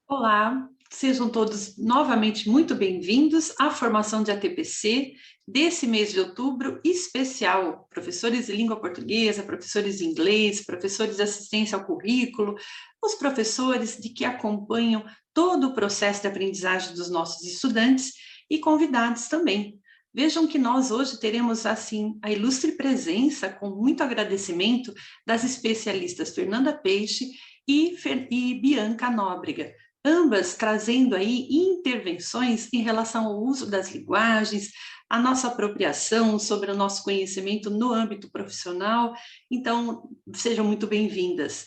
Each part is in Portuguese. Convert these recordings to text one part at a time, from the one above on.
Olá, sejam todos novamente muito bem-vindos à formação de ATPC desse mês de outubro especial. Professores de língua portuguesa, professores de inglês, professores de assistência ao currículo, os professores de que acompanham todo o processo de aprendizagem dos nossos estudantes e convidados também. Vejam que nós hoje teremos, assim, a ilustre presença, com muito agradecimento, das especialistas Fernanda Peixe e Bianca Nóbrega, ambas trazendo aí intervenções em relação ao uso das linguagens, a nossa apropriação sobre o nosso conhecimento no âmbito profissional. Então, sejam muito bem-vindas.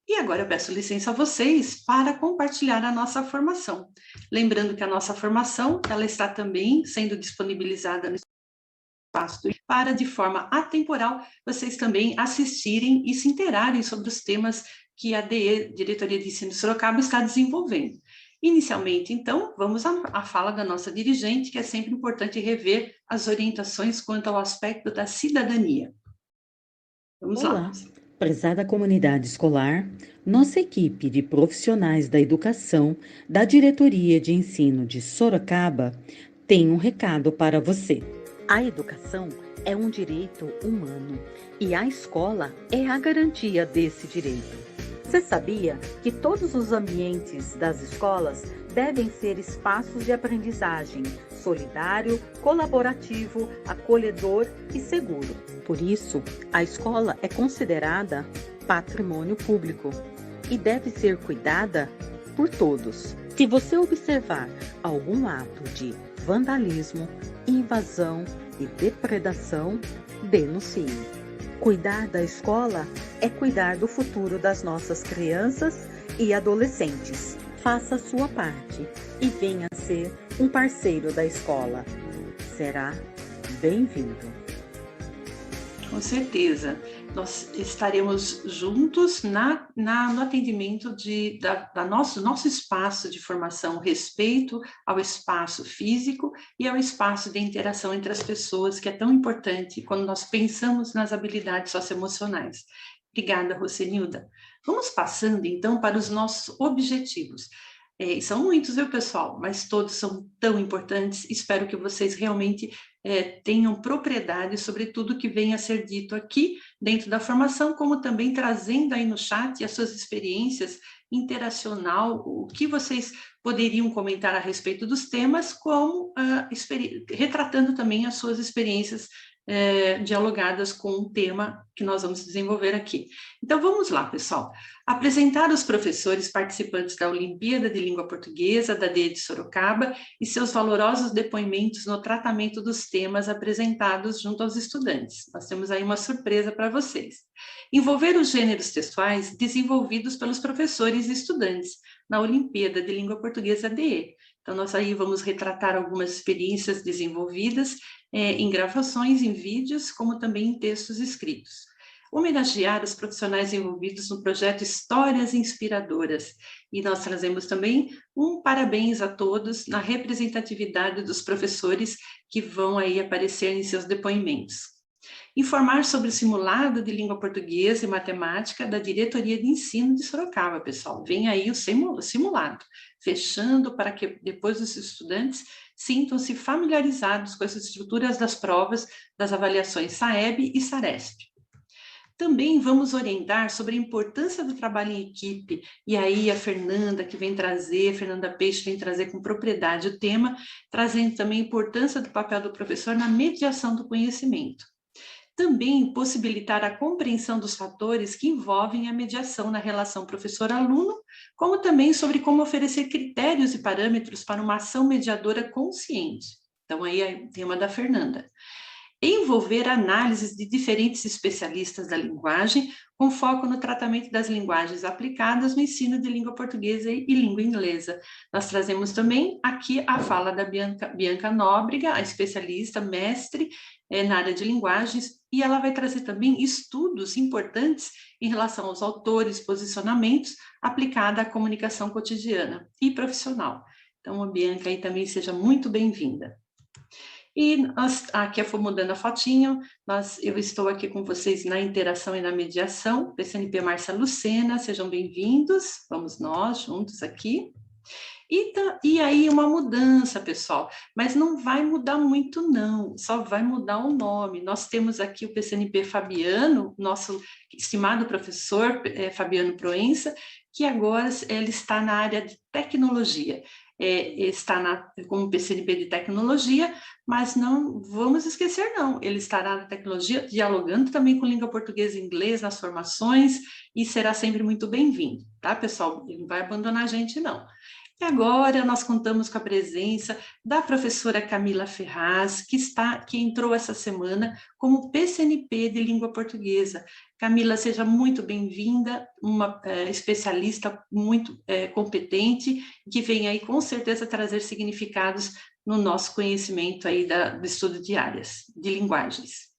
E agora eu peço licença a vocês para compartilhar a nossa formação. Lembrando que a nossa formação, ela está também sendo disponibilizada no espaço para, de forma atemporal, vocês também assistirem e se interarem sobre os temas que a DE, Diretoria de Ensino de Sorocaba, está desenvolvendo. Inicialmente, então, vamos à fala da nossa dirigente, que é sempre importante rever as orientações quanto ao aspecto da cidadania. Vamos lá. Olá, prezada comunidade escolar, nossa equipe de profissionais da educação da Diretoria de Ensino de Sorocaba tem um recado para você. A educação é um direito humano e a escola é a garantia desse direito. Você sabia que todos os ambientes das escolas devem ser espaços de aprendizagem solidário, colaborativo, acolhedor e seguro? Por isso, a escola é considerada patrimônio público e deve ser cuidada por todos. Se você observar algum ato de vandalismo, invasão e depredação, denuncie. Cuidar da escola é cuidar do futuro das nossas crianças e adolescentes. Faça a sua parte e venha ser um parceiro da escola. Será bem-vindo. Com certeza, nós estaremos juntos no atendimento nosso espaço de formação, respeito ao espaço físico e ao espaço de interação entre as pessoas, que é tão importante quando nós pensamos nas habilidades socioemocionais. Obrigada, Rosenilda. Vamos passando, então, para os nossos objetivos. São muitos, viu, pessoal? Mas todos são tão importantes. Espero que vocês realmente tenham propriedade sobre tudo que vem a ser dito aqui dentro da formação, como também trazendo aí no chat as suas experiências interacional, o que vocês poderiam comentar a respeito dos temas, como retratando também as suas experiências dialogadas com o tema que nós vamos desenvolver aqui. Então, vamos lá, pessoal. Apresentar os professores participantes da Olimpíada de Língua Portuguesa, da DE de Sorocaba, e seus valorosos depoimentos no tratamento dos temas apresentados junto aos estudantes. Nós temos aí uma surpresa para vocês. Envolver os gêneros textuais desenvolvidos pelos professores e estudantes na Olimpíada de Língua Portuguesa DE. Então, nós aí vamos retratar algumas experiências desenvolvidas em gravações, em vídeos, como também em textos escritos. Homenagear os profissionais envolvidos no projeto Histórias Inspiradoras. E nós trazemos também um parabéns a todos na representatividade dos professores que vão aí aparecer em seus depoimentos. Informar sobre o simulado de língua portuguesa e matemática da Diretoria de Ensino de Sorocaba, pessoal. Vem aí o simulado, fechando para que depois os estudantes sintam-se familiarizados com as estruturas das provas das avaliações SAEB e SARESP. Também vamos orientar sobre a importância do trabalho em equipe, e aí a Fernanda Peixe vem trazer com propriedade o tema, trazendo também a importância do papel do professor na mediação do conhecimento. Também possibilitar a compreensão dos fatores que envolvem a mediação na relação professor-aluno, como também sobre como oferecer critérios e parâmetros para uma ação mediadora consciente. Então, aí é o tema da Fernanda. envolver análises de diferentes especialistas da linguagem, com foco no tratamento das linguagens aplicadas no ensino de língua portuguesa e língua inglesa. Nós trazemos também aqui a fala da Bianca Nóbrega, a especialista, mestre na área de linguagens, e ela vai trazer também estudos importantes em relação aos autores, posicionamentos, aplicada à comunicação cotidiana e profissional. Então, a Bianca aí também seja muito bem-vinda. E aqui eu vou mudando a fotinho, eu estou aqui com vocês na interação e na mediação, PCNP Márcia Lucena, sejam bem-vindos, vamos nós juntos aqui. E aí uma mudança, pessoal, mas não vai mudar muito não, só vai mudar o nome. Nós temos aqui o PCNP Fabiano, nosso estimado professor Fabiano Proença, que agora ele está na área de tecnologia. Está como PCNP de tecnologia, mas não vamos esquecer não, ele estará na tecnologia dialogando também com língua portuguesa e inglês nas formações e será sempre muito bem-vindo, tá, pessoal? Ele não vai abandonar a gente não. E agora nós contamos com a presença da professora Camila Ferraz, que entrou essa semana como PCNP de língua portuguesa. Camila, seja muito bem-vinda, uma especialista muito competente, que vem aí com certeza trazer significados no nosso conhecimento aí do estudo de áreas, de linguagens.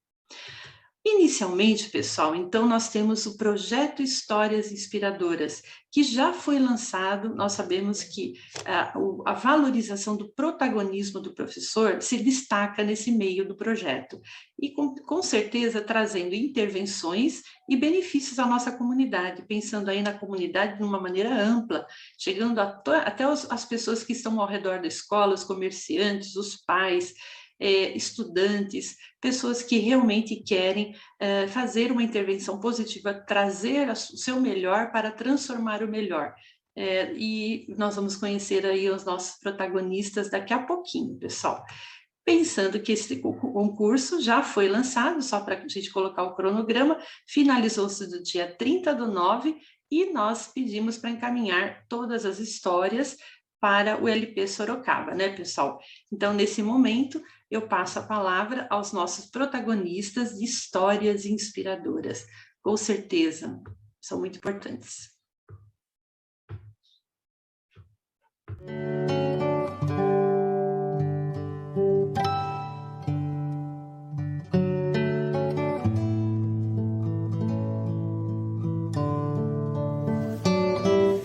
Inicialmente, pessoal, então nós temos o projeto Histórias Inspiradoras, que já foi lançado. Nós sabemos que a valorização do protagonismo do professor se destaca nesse meio do projeto, e com certeza trazendo intervenções e benefícios à nossa comunidade, pensando aí na comunidade de uma maneira ampla, chegando até as pessoas que estão ao redor da escola, os comerciantes, os pais, estudantes, pessoas que realmente querem fazer uma intervenção positiva, trazer o seu melhor para transformar o melhor. E nós vamos conhecer aí os nossos protagonistas daqui a pouquinho, pessoal. Pensando que esse concurso já foi lançado, só para a gente colocar o cronograma, finalizou-se do dia 30/9, e nós pedimos para encaminhar todas as histórias para o LP Sorocaba, né, pessoal? Então, nesse momento, eu passo a palavra aos nossos protagonistas de histórias inspiradoras. Com certeza, são muito importantes.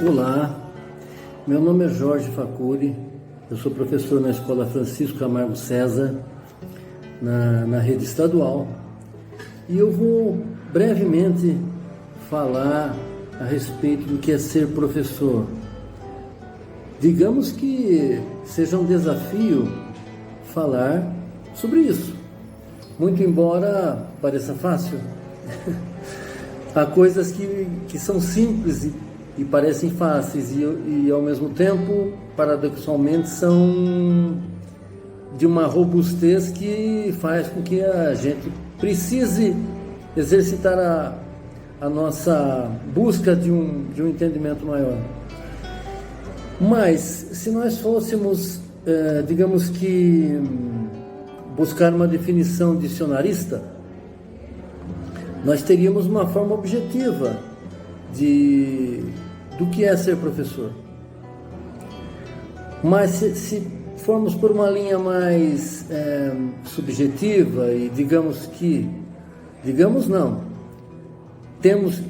Olá, meu nome é Jorge Facuri, eu sou professor na Escola Francisco Camargo César, na rede estadual, e eu vou brevemente falar a respeito do que é ser professor. Digamos que seja um desafio falar sobre isso, muito embora pareça fácil. Há coisas que são simples e parecem fáceis e ao mesmo tempo, paradoxalmente, são de uma robustez que faz com que a gente precise exercitar a nossa busca de um entendimento maior. Mas, se nós fôssemos, digamos que, buscar uma definição dicionarista, nós teríamos uma forma objetiva do que é ser professor. Mas se formos por uma linha mais subjetiva e temos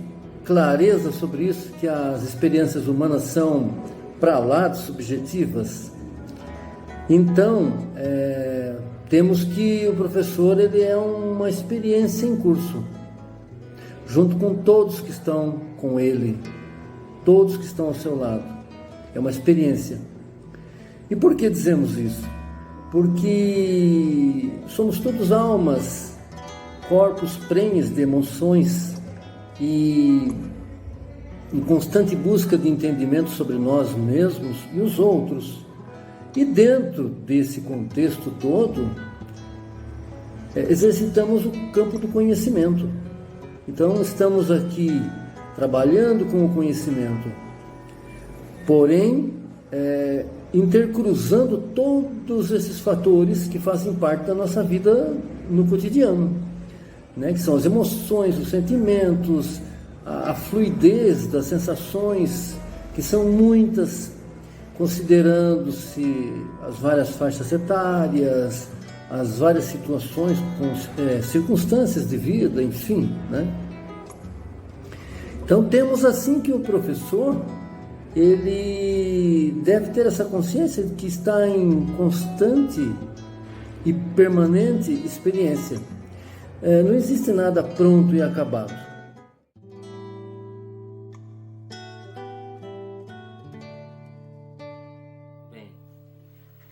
clareza sobre isso, que as experiências humanas são para lá de subjetivas, então temos que o professor ele é uma experiência em curso, junto com todos que estão com ele, todos que estão ao seu lado. É uma experiência. E por que dizemos isso? Porque somos todos almas, corpos prenhes de emoções e em constante busca de entendimento sobre nós mesmos e os outros. E dentro desse contexto todo, exercitamos o campo do conhecimento. Então, estamos aqui trabalhando com o conhecimento. Porém, intercruzando todos esses fatores que fazem parte da nossa vida no cotidiano, né? Que são as emoções, os sentimentos, a fluidez das sensações, que são muitas, considerando-se as várias faixas etárias, as várias situações, circunstâncias de vida, enfim, né? Então temos assim que o professor, ele deve ter essa consciência de que está em constante e permanente experiência. Não existe nada pronto e acabado. Bem,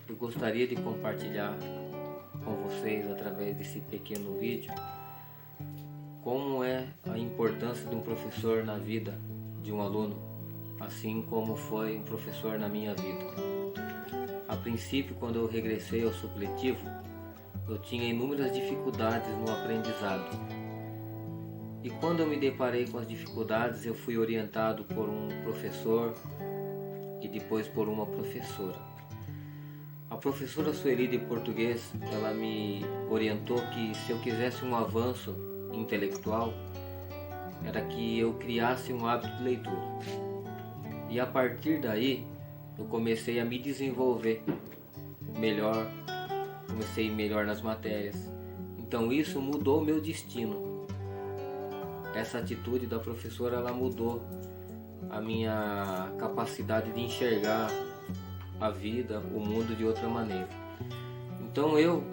eu gostaria de compartilhar com vocês, através desse pequeno vídeo, como é a importância de um professor na vida de um aluno, assim como foi um professor na minha vida. A princípio, quando eu regressei ao supletivo, eu tinha inúmeras dificuldades no aprendizado. E quando eu me deparei com as dificuldades, eu fui orientado por um professor e depois por uma professora. A professora Sueli de português, ela me orientou que se eu quisesse um avanço intelectual, era que eu criasse um hábito de leitura. E a partir daí, eu comecei a me desenvolver melhor, comecei melhor nas matérias. Então isso mudou o meu destino. Essa atitude da professora, ela mudou a minha capacidade de enxergar a vida, o mundo de outra maneira. Então eu,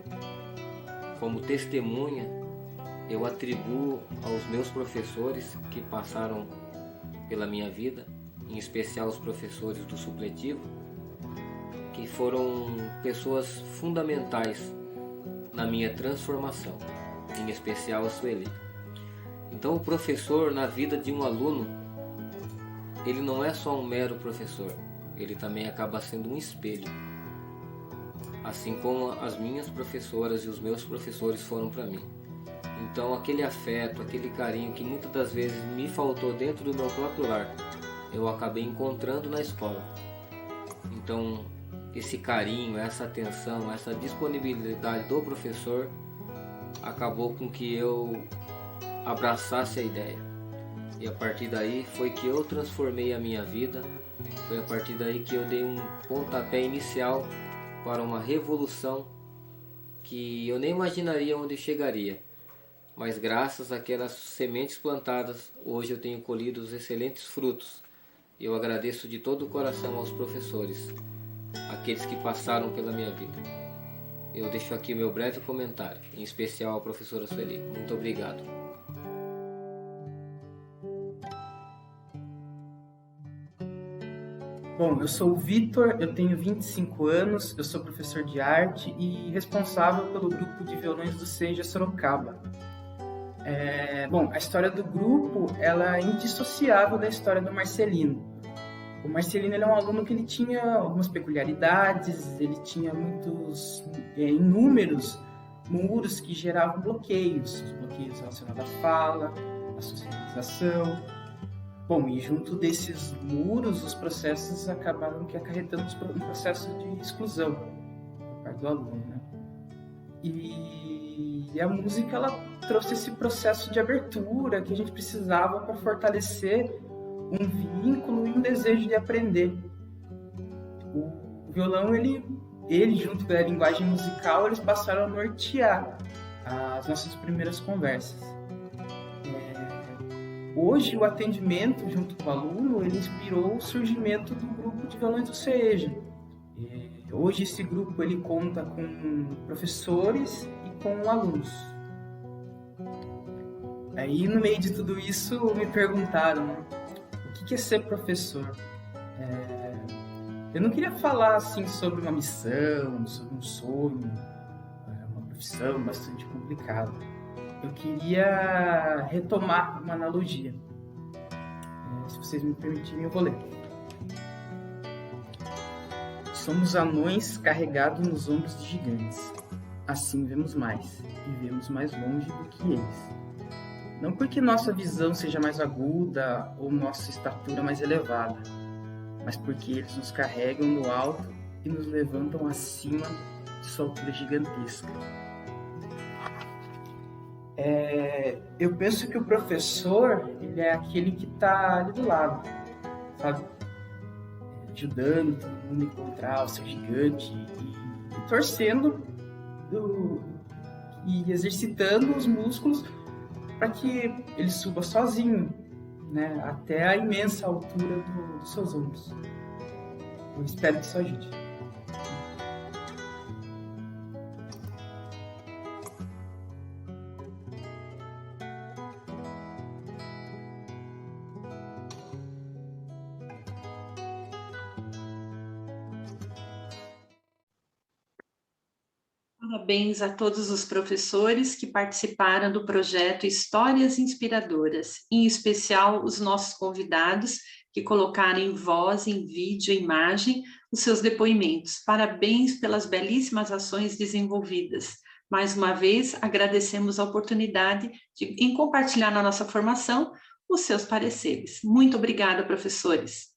como testemunha, eu atribuo aos meus professores que passaram pela minha vida, em especial os professores do supletivo, que foram pessoas fundamentais na minha transformação, em especial a Sueli. Então o professor na vida de um aluno, ele não é só um mero professor, ele também acaba sendo um espelho. Assim como as minhas professoras e os meus professores foram para mim. Então aquele afeto, aquele carinho que muitas das vezes me faltou dentro do meu próprio lar, eu acabei encontrando na escola. Então esse carinho, essa atenção, essa disponibilidade do professor acabou com que eu abraçasse a ideia. E a partir daí foi que eu transformei a minha vida, foi a partir daí que eu dei um pontapé inicial para uma revolução que eu nem imaginaria onde chegaria. Mas graças àquelas sementes plantadas, hoje eu tenho colhido os excelentes frutos. Eu agradeço de todo o coração aos professores, aqueles que passaram pela minha vida. Eu deixo aqui o meu breve comentário, em especial à professora Sueli. Muito obrigado. Bom, eu sou o Vitor, eu tenho 25 anos, eu sou professor de arte e responsável pelo grupo de violões do Seja Sorocaba. Bom, a história do grupo, ela é indissociável da história do Marcelino. O Marcelino, ele é um aluno que ele tinha algumas peculiaridades, ele tinha inúmeros muros que geravam bloqueios, os bloqueios relacionados à fala, à socialização. Bom, e junto desses muros, os processos acabaram acarretando um processo de exclusão por parte do aluno, né? E a música, ela trouxe esse processo de abertura que a gente precisava para fortalecer um vínculo e um desejo de aprender. O violão, ele junto com a linguagem musical, eles passaram a nortear as nossas primeiras conversas. Hoje, o atendimento junto com o aluno, ele inspirou o surgimento do grupo de violões do CEJA. Hoje, esse grupo ele conta com professores e com alunos. Aí, no meio de tudo isso, me perguntaram, né, o que é ser professor? Eu não queria falar assim, sobre uma missão, sobre um sonho, uma profissão bastante complicada. Eu queria retomar uma analogia. Se vocês me permitirem, eu vou ler. Somos anões carregados nos ombros de gigantes. Assim vemos mais, e vemos mais longe do que eles. Não porque nossa visão seja mais aguda ou nossa estatura mais elevada, mas porque eles nos carregam no alto e nos levantam acima de sua altura gigantesca. Eu penso que o professor, ele é aquele que está ali do lado, sabe? Ajudando todo mundo a encontrar o seu gigante e torcendo e exercitando os músculos para que ele suba sozinho, né, até a imensa altura dos seus ombros. Eu espero que isso ajude. Parabéns a todos os professores que participaram do projeto Histórias Inspiradoras, em especial os nossos convidados que colocaram em voz, em vídeo, em imagem, os seus depoimentos. Parabéns pelas belíssimas ações desenvolvidas. Mais uma vez, agradecemos a oportunidade em compartilhar na nossa formação os seus pareceres. Muito obrigada, professores.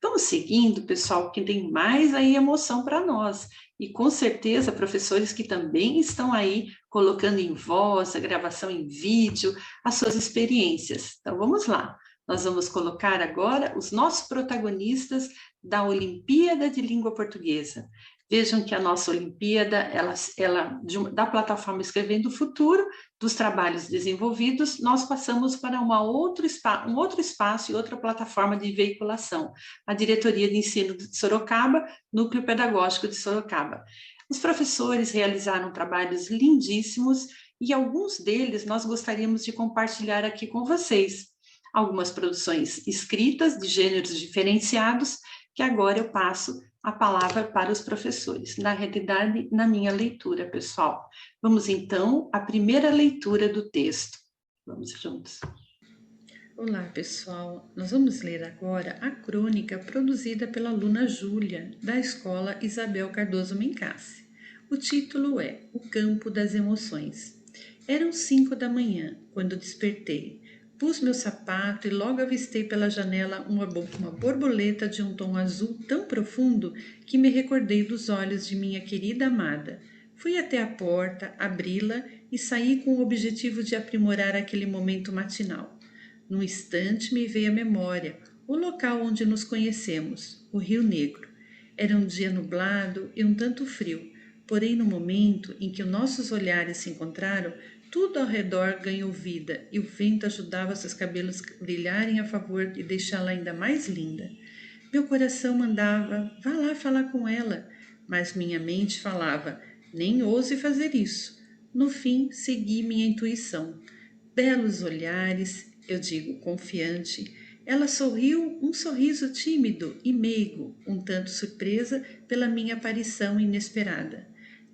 Vamos seguindo, pessoal, porque tem mais aí emoção para nós. E com certeza, professores que também estão aí colocando em voz, a gravação em vídeo, as suas experiências. Então, vamos lá. Nós vamos colocar agora os nossos protagonistas da Olimpíada de Língua Portuguesa. Vejam que a nossa Olimpíada, da plataforma Escrevendo o Futuro, dos trabalhos desenvolvidos, nós passamos para um outro espaço e outra plataforma de veiculação, a Diretoria de Ensino de Sorocaba, Núcleo Pedagógico de Sorocaba. Os professores realizaram trabalhos lindíssimos e alguns deles nós gostaríamos de compartilhar aqui com vocês. Algumas produções escritas de gêneros diferenciados, que agora eu passo a palavra para os professores, na realidade, na minha leitura, pessoal. Vamos, então, à primeira leitura do texto. Vamos juntos. Olá, pessoal. Nós vamos ler agora a crônica produzida pela aluna Júlia, da Escola Isabel Cardoso Mencassi. O título é O Campo das Emoções. Eram 5 da manhã, quando despertei. Pus meu sapato e logo avistei pela janela uma borboleta de um tom azul tão profundo que me recordei dos olhos de minha querida amada. Fui até a porta, abri-la e saí com o objetivo de aprimorar aquele momento matinal. Num instante me veio à memória o local onde nos conhecemos, o Rio Negro. Era um dia nublado e um tanto frio, porém no momento em que nossos olhares se encontraram, tudo ao redor ganhou vida e o vento ajudava seus cabelos brilharem a favor e deixá-la ainda mais linda. Meu coração mandava, vá lá falar com ela, mas minha mente falava, nem ouse fazer isso. No fim, segui minha intuição. Belos olhares, eu digo confiante, ela sorriu um sorriso tímido e meigo, um tanto surpresa pela minha aparição inesperada.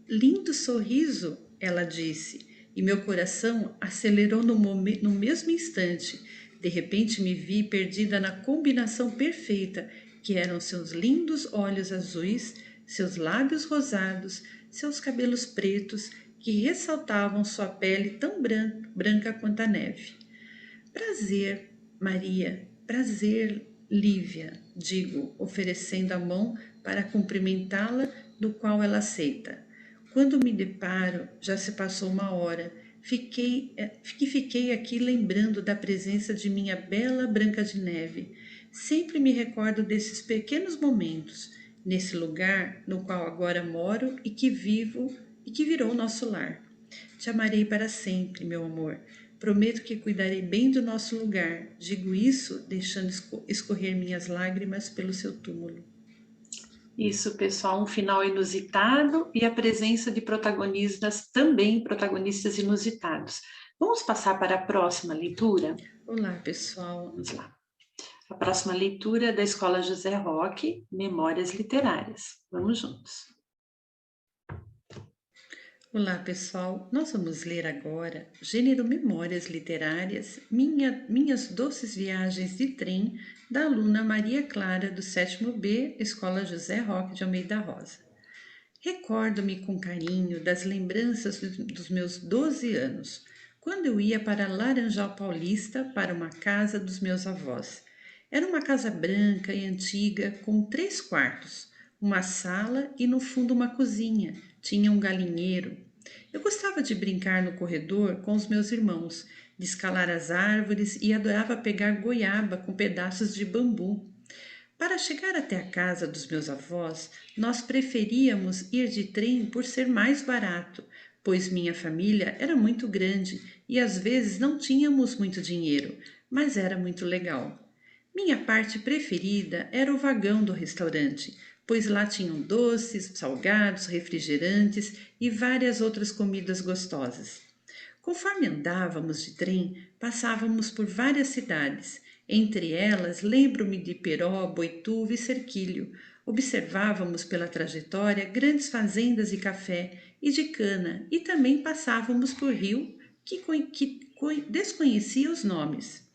Lindo sorriso, ela disse, e meu coração acelerou no mesmo instante. De repente me vi perdida na combinação perfeita, que eram seus lindos olhos azuis, seus lábios rosados, seus cabelos pretos, que ressaltavam sua pele tão branca quanto a neve. Prazer, Maria, prazer, Lívia, digo, oferecendo a mão para cumprimentá-la, do qual ela aceita. Quando me deparo, já se passou 1 hora, fiquei aqui lembrando da presença de minha bela Branca de Neve. Sempre me recordo desses pequenos momentos, nesse lugar no qual agora moro e que vivo e que virou nosso lar. Te amarei para sempre, meu amor. Prometo que cuidarei bem do nosso lugar. Digo isso deixando escorrer minhas lágrimas pelo seu túmulo. Isso, pessoal, um final inusitado e a presença de protagonistas também, protagonistas inusitados. Vamos passar para a próxima leitura? Olá, pessoal. Vamos lá. A próxima leitura é da Escola José Roque, Memórias Literárias. Vamos juntos. Olá, pessoal. Nós vamos ler agora gênero Memórias Literárias, Minhas Doces Viagens de Trem, da aluna Maria Clara, do 7º B, Escola José Roque de Almeida Rosa. Recordo-me com carinho das lembranças dos meus 12 anos, quando eu ia para Laranjal Paulista para uma casa dos meus avós. Era uma casa branca e antiga, com 3 quartos, uma sala e no fundo uma cozinha. Tinha um galinheiro. Eu gostava de brincar no corredor com os meus irmãos, de escalar as árvores e adorava pegar goiaba com pedaços de bambu. Para chegar até a casa dos meus avós, nós preferíamos ir de trem por ser mais barato, pois minha família era muito grande e às vezes não tínhamos muito dinheiro, mas era muito legal. Minha parte preferida era o vagão do restaurante, pois lá tinham doces, salgados, refrigerantes e várias outras comidas gostosas. Conforme andávamos de trem, passávamos por várias cidades. Entre elas, lembro-me de Peró, Boituva e Serquilho. Observávamos pela trajetória grandes fazendas de café e de cana e também passávamos por rio que desconhecia os nomes.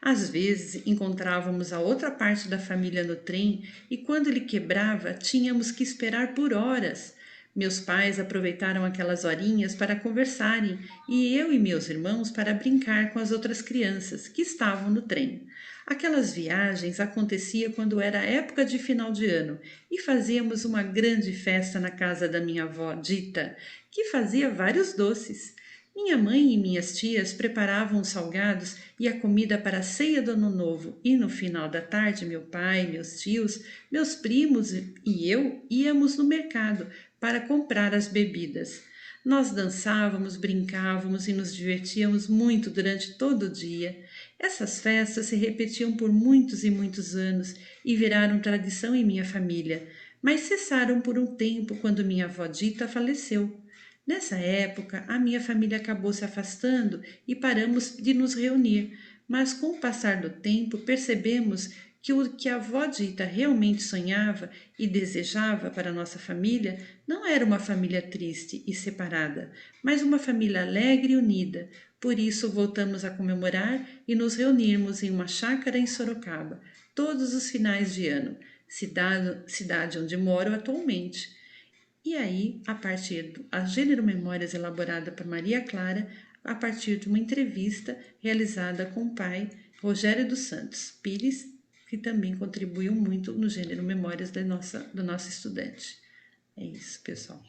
Às vezes encontrávamos a outra parte da família no trem e quando ele quebrava tínhamos que esperar por horas. Meus pais aproveitaram aquelas horinhas para conversarem e eu e meus irmãos para brincar com as outras crianças que estavam no trem. Aquelas viagens aconteciam quando era época de final de ano e fazíamos uma grande festa na casa da minha avó Dita, que fazia vários doces. Minha mãe e minhas tias preparavam os salgados e a comida para a ceia do Ano Novo, e no final da tarde meu pai, meus tios, meus primos e eu íamos no mercado para comprar as bebidas. Nós dançávamos, brincávamos e nos divertíamos muito durante todo o dia. Essas festas se repetiam por muitos e muitos anos e viraram tradição em minha família, mas cessaram por um tempo quando minha avó Dita faleceu. Nessa época, a minha família acabou se afastando e paramos de nos reunir, mas com o passar do tempo percebemos que o que a avó Dita realmente sonhava e desejava para nossa família não era uma família triste e separada, mas uma família alegre e unida. Por isso voltamos a comemorar e nos reunirmos em uma chácara em Sorocaba, todos os finais de ano, cidade onde moro atualmente. E aí, a Gênero Memórias elaborada por Maria Clara, a partir de uma entrevista realizada com o pai Rogério dos Santos Pires, que também contribuiu muito no Gênero Memórias do nosso estudante. É isso, pessoal.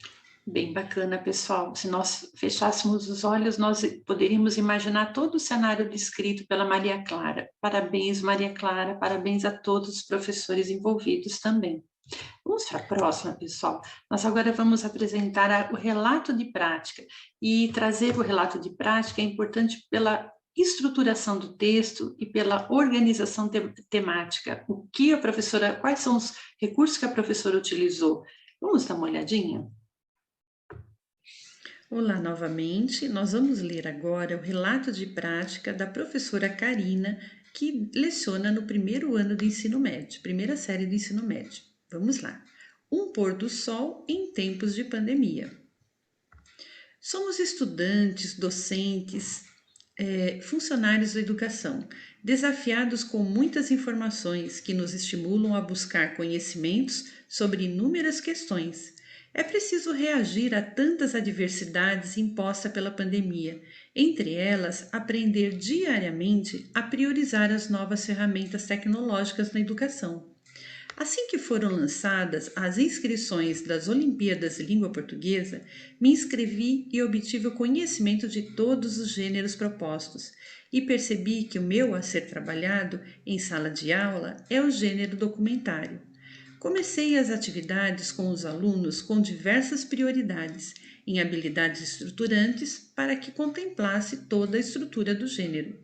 Bem bacana, pessoal. Se nós fechássemos os olhos, nós poderíamos imaginar todo o cenário descrito pela Maria Clara. Parabéns, Maria Clara, parabéns a todos os professores envolvidos também. Vamos para a próxima, pessoal. Nós agora vamos apresentar o relato de prática. E trazer o relato de prática é importante pela estruturação do texto e pela organização temática. Quais são os recursos que a professora utilizou? Vamos dar uma olhadinha? Olá novamente, nós vamos ler agora o relato de prática da professora Karina, que leciona no primeiro ano do ensino médio, primeira série do ensino médio. Vamos lá. Um pôr do sol em tempos de pandemia. Somos estudantes, docentes, funcionários da educação, desafiados com muitas informações que nos estimulam a buscar conhecimentos sobre inúmeras questões. É preciso reagir a tantas adversidades impostas pela pandemia, entre elas, aprender diariamente a priorizar as novas ferramentas tecnológicas na educação. Assim que foram lançadas as inscrições das Olimpíadas de Língua Portuguesa, me inscrevi e obtive o conhecimento de todos os gêneros propostos e percebi que o meu a ser trabalhado em sala de aula é o gênero documentário. Comecei as atividades com os alunos com diversas prioridades em habilidades estruturantes para que contemplasse toda a estrutura do gênero.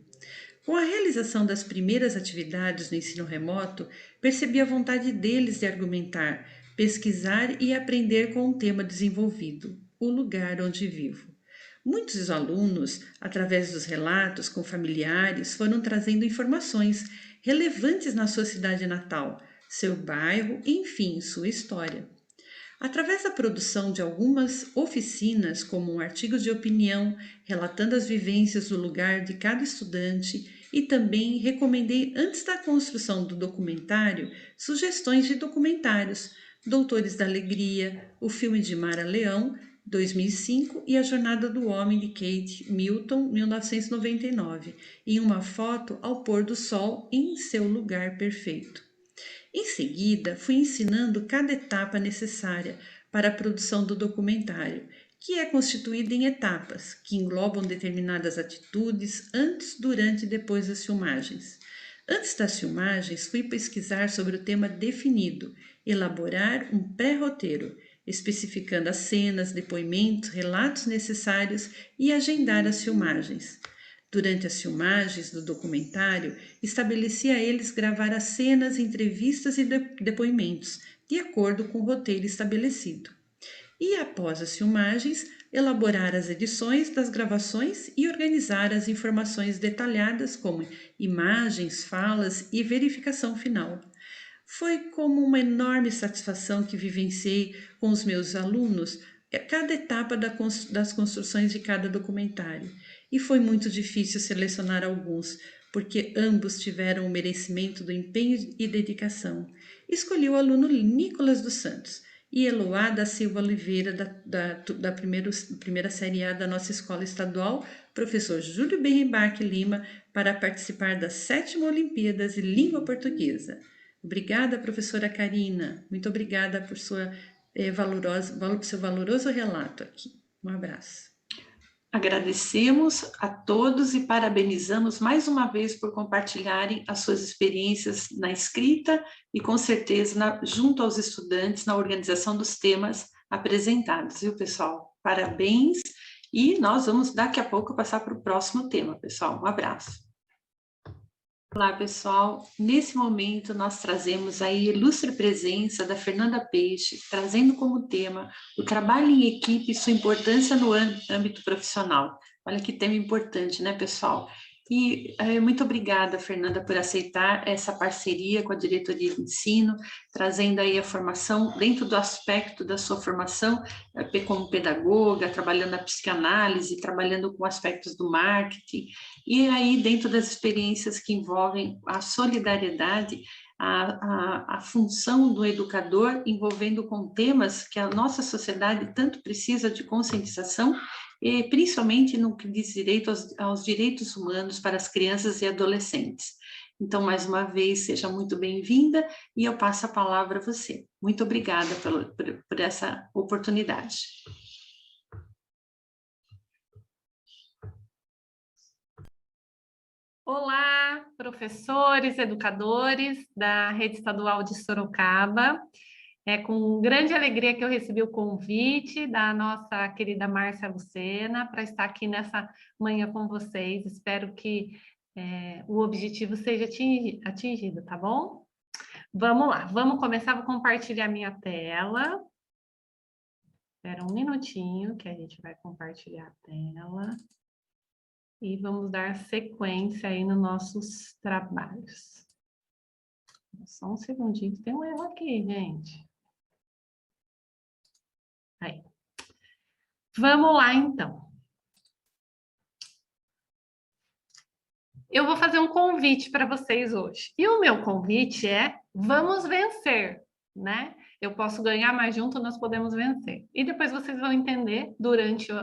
Com a realização das primeiras atividades no ensino remoto, percebi a vontade deles de argumentar, pesquisar e aprender com o tema desenvolvido, o lugar onde vivo. Muitos alunos, através dos relatos com familiares, foram trazendo informações relevantes na sua cidade natal, seu bairro, enfim, sua história. Através da produção de algumas oficinas, como um artigo de opinião, relatando as vivências do lugar de cada estudante, e também recomendei, antes da construção do documentário, sugestões de documentários, Doutores da Alegria, o filme de Mara Leão, 2005, e A Jornada do Homem, de Kate Milton, 1999, e uma foto ao pôr do sol em seu lugar perfeito. Em seguida, fui ensinando cada etapa necessária para a produção do documentário, que é constituída em etapas, que englobam determinadas atitudes antes, durante e depois das filmagens. Antes das filmagens, fui pesquisar sobre o tema definido, elaborar um pré-roteiro, especificando as cenas, depoimentos, relatos necessários e agendar as filmagens. Durante as filmagens do documentário, estabeleci a eles gravar as cenas, entrevistas e depoimentos, de acordo com o roteiro estabelecido. E após as filmagens, elaborar as edições das gravações e organizar as informações detalhadas, como imagens, falas e verificação final. Foi como uma enorme satisfação que vivenciei com os meus alunos cada etapa das construções de cada documentário. E foi muito difícil selecionar alguns, porque ambos tiveram o merecimento do empenho e dedicação. Escolhi o aluno Nicolas dos Santos e Eloá da Silva Oliveira, da primeira série A da nossa escola estadual, professor Júlio Berrenbach Lima, para participar das 7ª Olimpíadas de Língua Portuguesa. Obrigada, professora Karina. Muito obrigada por seu valoroso relato aqui. Um abraço. Agradecemos a todos e parabenizamos mais uma vez por compartilharem as suas experiências na escrita e, com certeza, junto aos estudantes, na organização dos temas apresentados, viu, pessoal? Parabéns! E nós vamos, daqui a pouco, passar para o próximo tema, pessoal. Um abraço. Olá, pessoal. Nesse momento, nós trazemos a ilustre presença da Fernanda Peixe, trazendo como tema o trabalho em equipe e sua importância no âmbito profissional. Olha que tema importante, né, pessoal? E muito obrigada, Fernanda, por aceitar essa parceria com a Diretoria de Ensino, trazendo aí a formação dentro do aspecto da sua formação como pedagoga, trabalhando na psicanálise, trabalhando com aspectos do marketing, e aí dentro das experiências que envolvem a solidariedade, a função do educador envolvendo com temas que a nossa sociedade tanto precisa de conscientização, e principalmente no que diz direito aos direitos humanos para as crianças e adolescentes. Então, mais uma vez, seja muito bem-vinda e eu passo a palavra a você. Muito obrigada por essa oportunidade. Olá, professores, educadores da Rede Estadual de Sorocaba. É com grande alegria que eu recebi o convite da nossa querida Márcia Lucena para estar aqui nessa manhã com vocês. Espero que o objetivo seja atingido, tá bom? Vamos lá, vamos começar, vou compartilhar minha tela. Espera um minutinho que a gente vai compartilhar a tela. E vamos dar sequência aí nos nossos trabalhos. Só um segundinho, tem um erro aqui, gente. Aí. Vamos lá, então. Eu vou fazer um convite para vocês hoje. E o meu convite é: vamos vencer, né? Eu posso ganhar, mas junto nós podemos vencer. E depois vocês vão entender durante o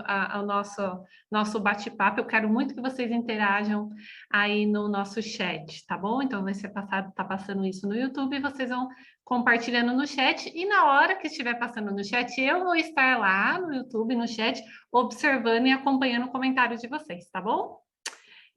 nosso bate-papo. Eu quero muito que vocês interajam aí no nosso chat, tá bom? Então vai ser tá passando isso no YouTube e vocês vão compartilhando no chat. E na hora que estiver passando no chat, eu vou estar lá no YouTube, no chat, observando e acompanhando o comentário de vocês, tá bom?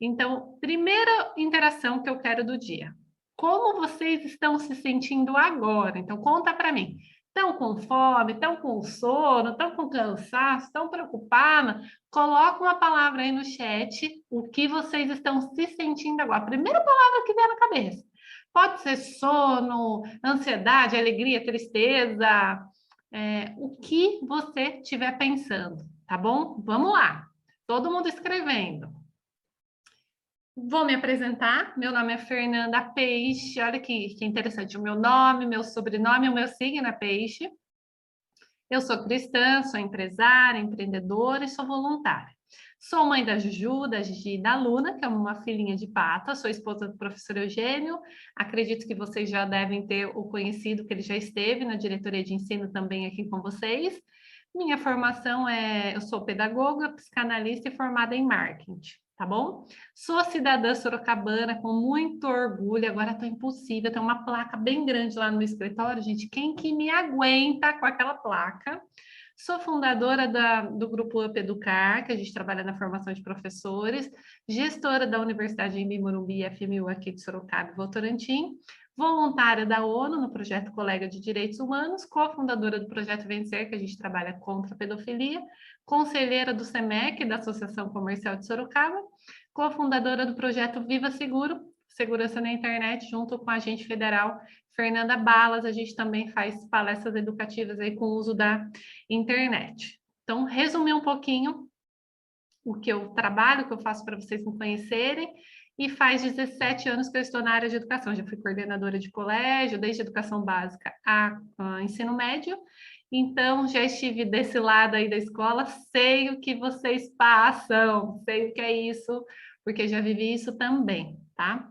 Então, primeira interação que eu quero do dia. Como vocês estão se sentindo agora? Então, conta para mim. Estão com fome? Estão com sono? Estão com cansaço? Estão preocupados? Coloca uma palavra aí no chat, o que vocês estão se sentindo agora. A primeira palavra que vier na cabeça. Pode ser sono, ansiedade, alegria, tristeza, o que você estiver pensando, tá bom? Vamos lá. Todo mundo escrevendo. Vou me apresentar, meu nome é Fernanda Peixe, olha que interessante, o meu nome, meu sobrenome, o meu signo é Peixe. Eu sou cristã, sou empresária, empreendedora e sou voluntária. Sou mãe da Juju, da Gigi e da Luna, que é uma filhinha de pata, sou esposa do professor Eugênio, acredito que vocês já devem ter o conhecido, que ele já esteve na diretoria de ensino também aqui com vocês. Minha formação eu sou pedagoga, psicanalista e formada em marketing. tá bom? Sou cidadã sorocabana com muito orgulho, agora estou impossível, tem uma placa bem grande lá no meu escritório, gente, quem que me aguenta com aquela placa? Sou fundadora do Grupo Up Educar, que a gente trabalha na formação de professores, gestora da Universidade em Morumbi, FMU aqui de Sorocaba e Votorantim, voluntária da ONU no projeto Colega de Direitos Humanos, cofundadora do projeto Vencer, que a gente trabalha contra a pedofilia, conselheira do SEMEC, da Associação Comercial de Sorocaba, cofundadora do projeto Viva Seguro, segurança na internet, junto com a agente federal Fernanda Balas. A gente também faz palestras educativas aí com o uso da internet. Então, resumir um pouquinho o que eu trabalho, o que eu faço para vocês me conhecerem. E faz 17 anos que eu estou na área de educação. Já fui coordenadora de colégio, desde educação básica a ensino médio. Então, já estive desse lado aí da escola, sei o que vocês passam, sei o que é isso, porque já vivi isso também, tá?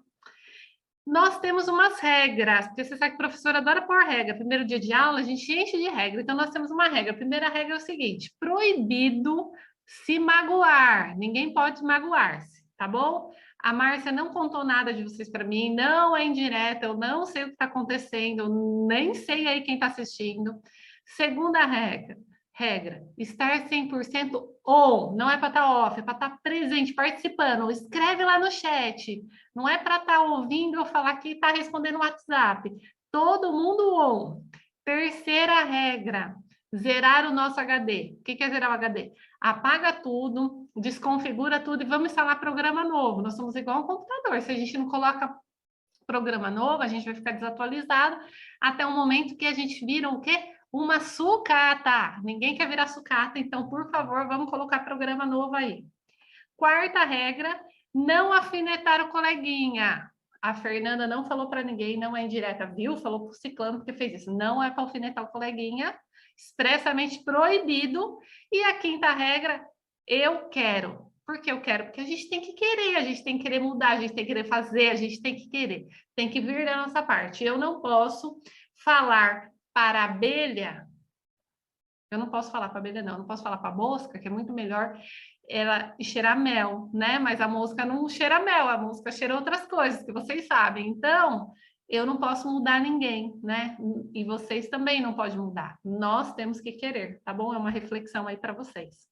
Nós temos umas regras, porque você sabe que o professor adora pôr regra. Primeiro dia de aula, a gente enche de regra, então nós temos uma regra. A primeira regra é o seguinte: proibido se magoar, ninguém pode magoar-se, tá bom? A Márcia não contou nada de vocês para mim, não é indireta, eu não sei o que está acontecendo, eu nem sei aí quem está assistindo. Segunda regra, estar 100% on, não é para estar off, é para estar presente, participando. Escreve lá no chat, não é para estar ouvindo eu falar que está respondendo no WhatsApp. Todo mundo on. Terceira regra, zerar o nosso HD. O que é zerar o HD? Apaga tudo, desconfigura tudo e vamos instalar programa novo. Nós somos igual um computador. Se a gente não coloca programa novo, a gente vai ficar desatualizado até o momento que a gente vira o quê? Uma sucata. Ninguém quer virar sucata, então, por favor, vamos colocar programa novo aí. Quarta regra, não alfinetar o coleguinha. A Fernanda não falou para ninguém, não é indireta, viu? Falou para o ciclano porque fez isso. Não é para alfinetar o coleguinha, expressamente proibido. E a quinta regra, eu quero. Por que eu quero? Porque a gente tem que querer, a gente tem que querer mudar, a gente tem que querer fazer, a gente tem que querer. Tem que vir da nossa parte. Eu não posso falar para a abelha, eu não posso falar para a abelha, não. Eu não posso falar para a mosca, que é muito melhor ela cheirar mel, né? Mas a mosca não cheira mel, a mosca cheira outras coisas, que vocês sabem. Então, eu não posso mudar ninguém, né? E vocês também não podem mudar. Nós temos que querer, tá bom? É uma reflexão aí para vocês.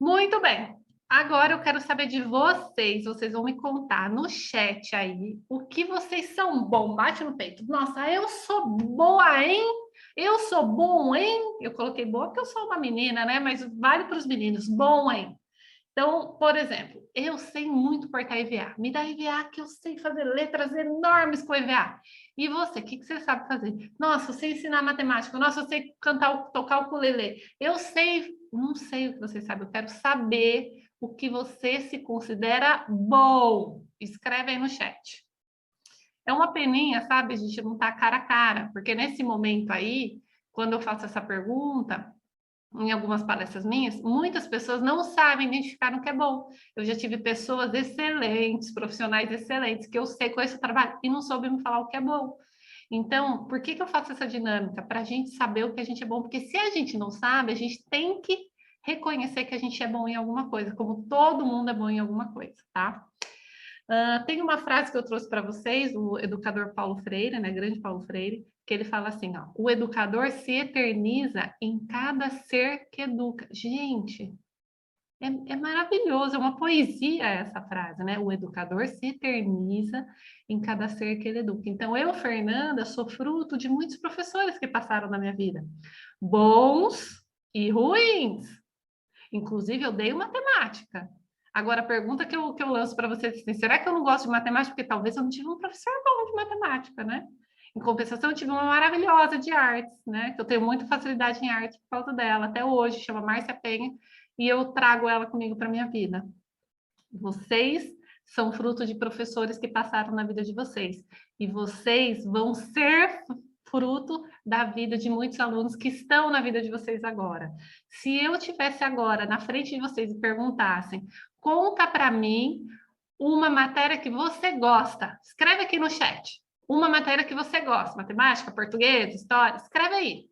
Muito bem. Agora eu quero saber de vocês. Vocês vão me contar no chat aí o que vocês são bom. Bate no peito. Nossa, eu sou boa, hein? Eu sou bom, hein? Eu coloquei boa porque eu sou uma menina, né? Mas vale para os meninos. Bom, hein? Então, por exemplo, eu sei muito portar EVA. Me dá EVA que eu sei fazer letras enormes com EVA. E você, o que você sabe fazer? Nossa, eu sei ensinar matemática. Nossa, eu sei cantar, tocar o ukulele. Eu sei, não sei o que você sabe. Eu quero saber o que você se considera bom. Escreve aí no chat. É uma peninha, sabe? A gente não tá cara a cara. Porque nesse momento aí, quando eu faço essa pergunta, em algumas palestras minhas, muitas pessoas não sabem identificar no que é bom. Eu já tive pessoas excelentes, profissionais excelentes, que eu sei com esse trabalho e não soube me falar o que é bom. Então, por que eu faço essa dinâmica? Para a gente saber o que a gente é bom, porque se a gente não sabe, a gente tem que reconhecer que a gente é bom em alguma coisa, como todo mundo é bom em alguma coisa, tá? Tem uma frase que eu trouxe para vocês, do educador Paulo Freire, né, grande Paulo Freire, que ele fala assim, ó, o educador se eterniza em cada ser que educa. Gente, é maravilhoso, é uma poesia essa frase, né? O educador se eterniza em cada ser que ele educa. Então, eu, Fernanda, sou fruto de muitos professores que passaram na minha vida, bons e ruins. Inclusive, eu dei matemática. Agora, a pergunta que eu lanço para vocês é assim, será que eu não gosto de matemática? Porque talvez eu não tive um professor bom de matemática, né? Em compensação, eu tive uma maravilhosa de artes, né? Que eu tenho muita facilidade em arte por causa dela, até hoje, chama Márcia Penha, e eu trago ela comigo para a minha vida. Vocês são fruto de professores que passaram na vida de vocês, e vocês vão ser fruto da vida de muitos alunos que estão na vida de vocês agora. Se eu tivesse agora na frente de vocês e perguntassem, conta para mim uma matéria que você gosta, escreve aqui no chat. Uma matéria que você gosta, matemática, português, história, escreve aí.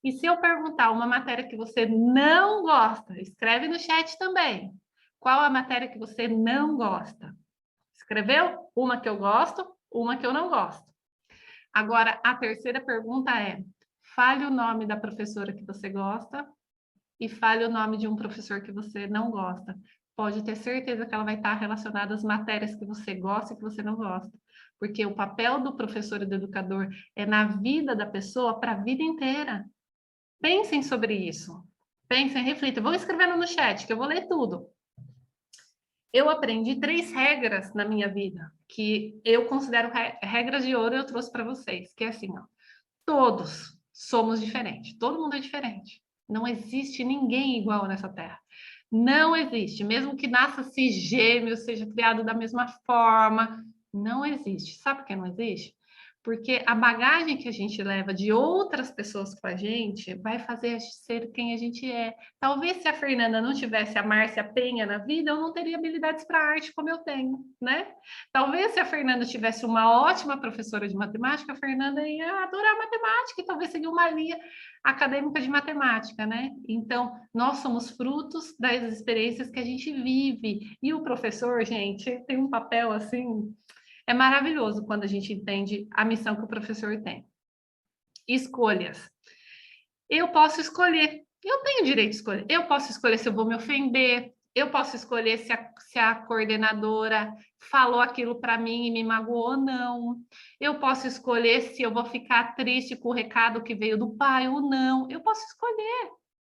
E se eu perguntar uma matéria que você não gosta, escreve no chat também. Qual a matéria que você não gosta? Escreveu? Uma que eu gosto, uma que eu não gosto. Agora, a terceira pergunta é: fale o nome da professora que você gosta e fale o nome de um professor que você não gosta. Pode ter certeza que ela vai estar relacionada às matérias que você gosta e que você não gosta. Porque o papel do professor e do educador é na vida da pessoa para a vida inteira. Pensem sobre isso. Pensem, reflitam. Vou escrevendo no chat, que eu vou ler tudo. Eu aprendi 3 regras na minha vida, que eu considero regras de ouro, eu trouxe para vocês, que é assim, ó, todos somos diferentes, todo mundo é diferente. Não existe ninguém igual nessa terra. Não existe, mesmo que nasça-se gêmeo, seja criado da mesma forma, não existe. Sabe por que não existe? Porque a bagagem que a gente leva de outras pessoas com a gente vai fazer ser quem a gente é. Talvez se a Fernanda não tivesse a Márcia Penha na vida, eu não teria habilidades para arte como eu tenho, né? Talvez se a Fernanda tivesse uma ótima professora de matemática, a Fernanda ia adorar matemática e talvez seria uma linha acadêmica de matemática, né? Então, nós somos frutos das experiências que a gente vive. E o professor, gente, tem um papel assim. É maravilhoso quando a gente entende a missão que o professor tem. Escolhas. Eu posso escolher. Eu tenho direito de escolher. Eu posso escolher se eu vou me ofender. Eu posso escolher se a coordenadora falou aquilo para mim e me magoou ou não. Eu posso escolher se eu vou ficar triste com o recado que veio do pai ou não. Eu posso escolher.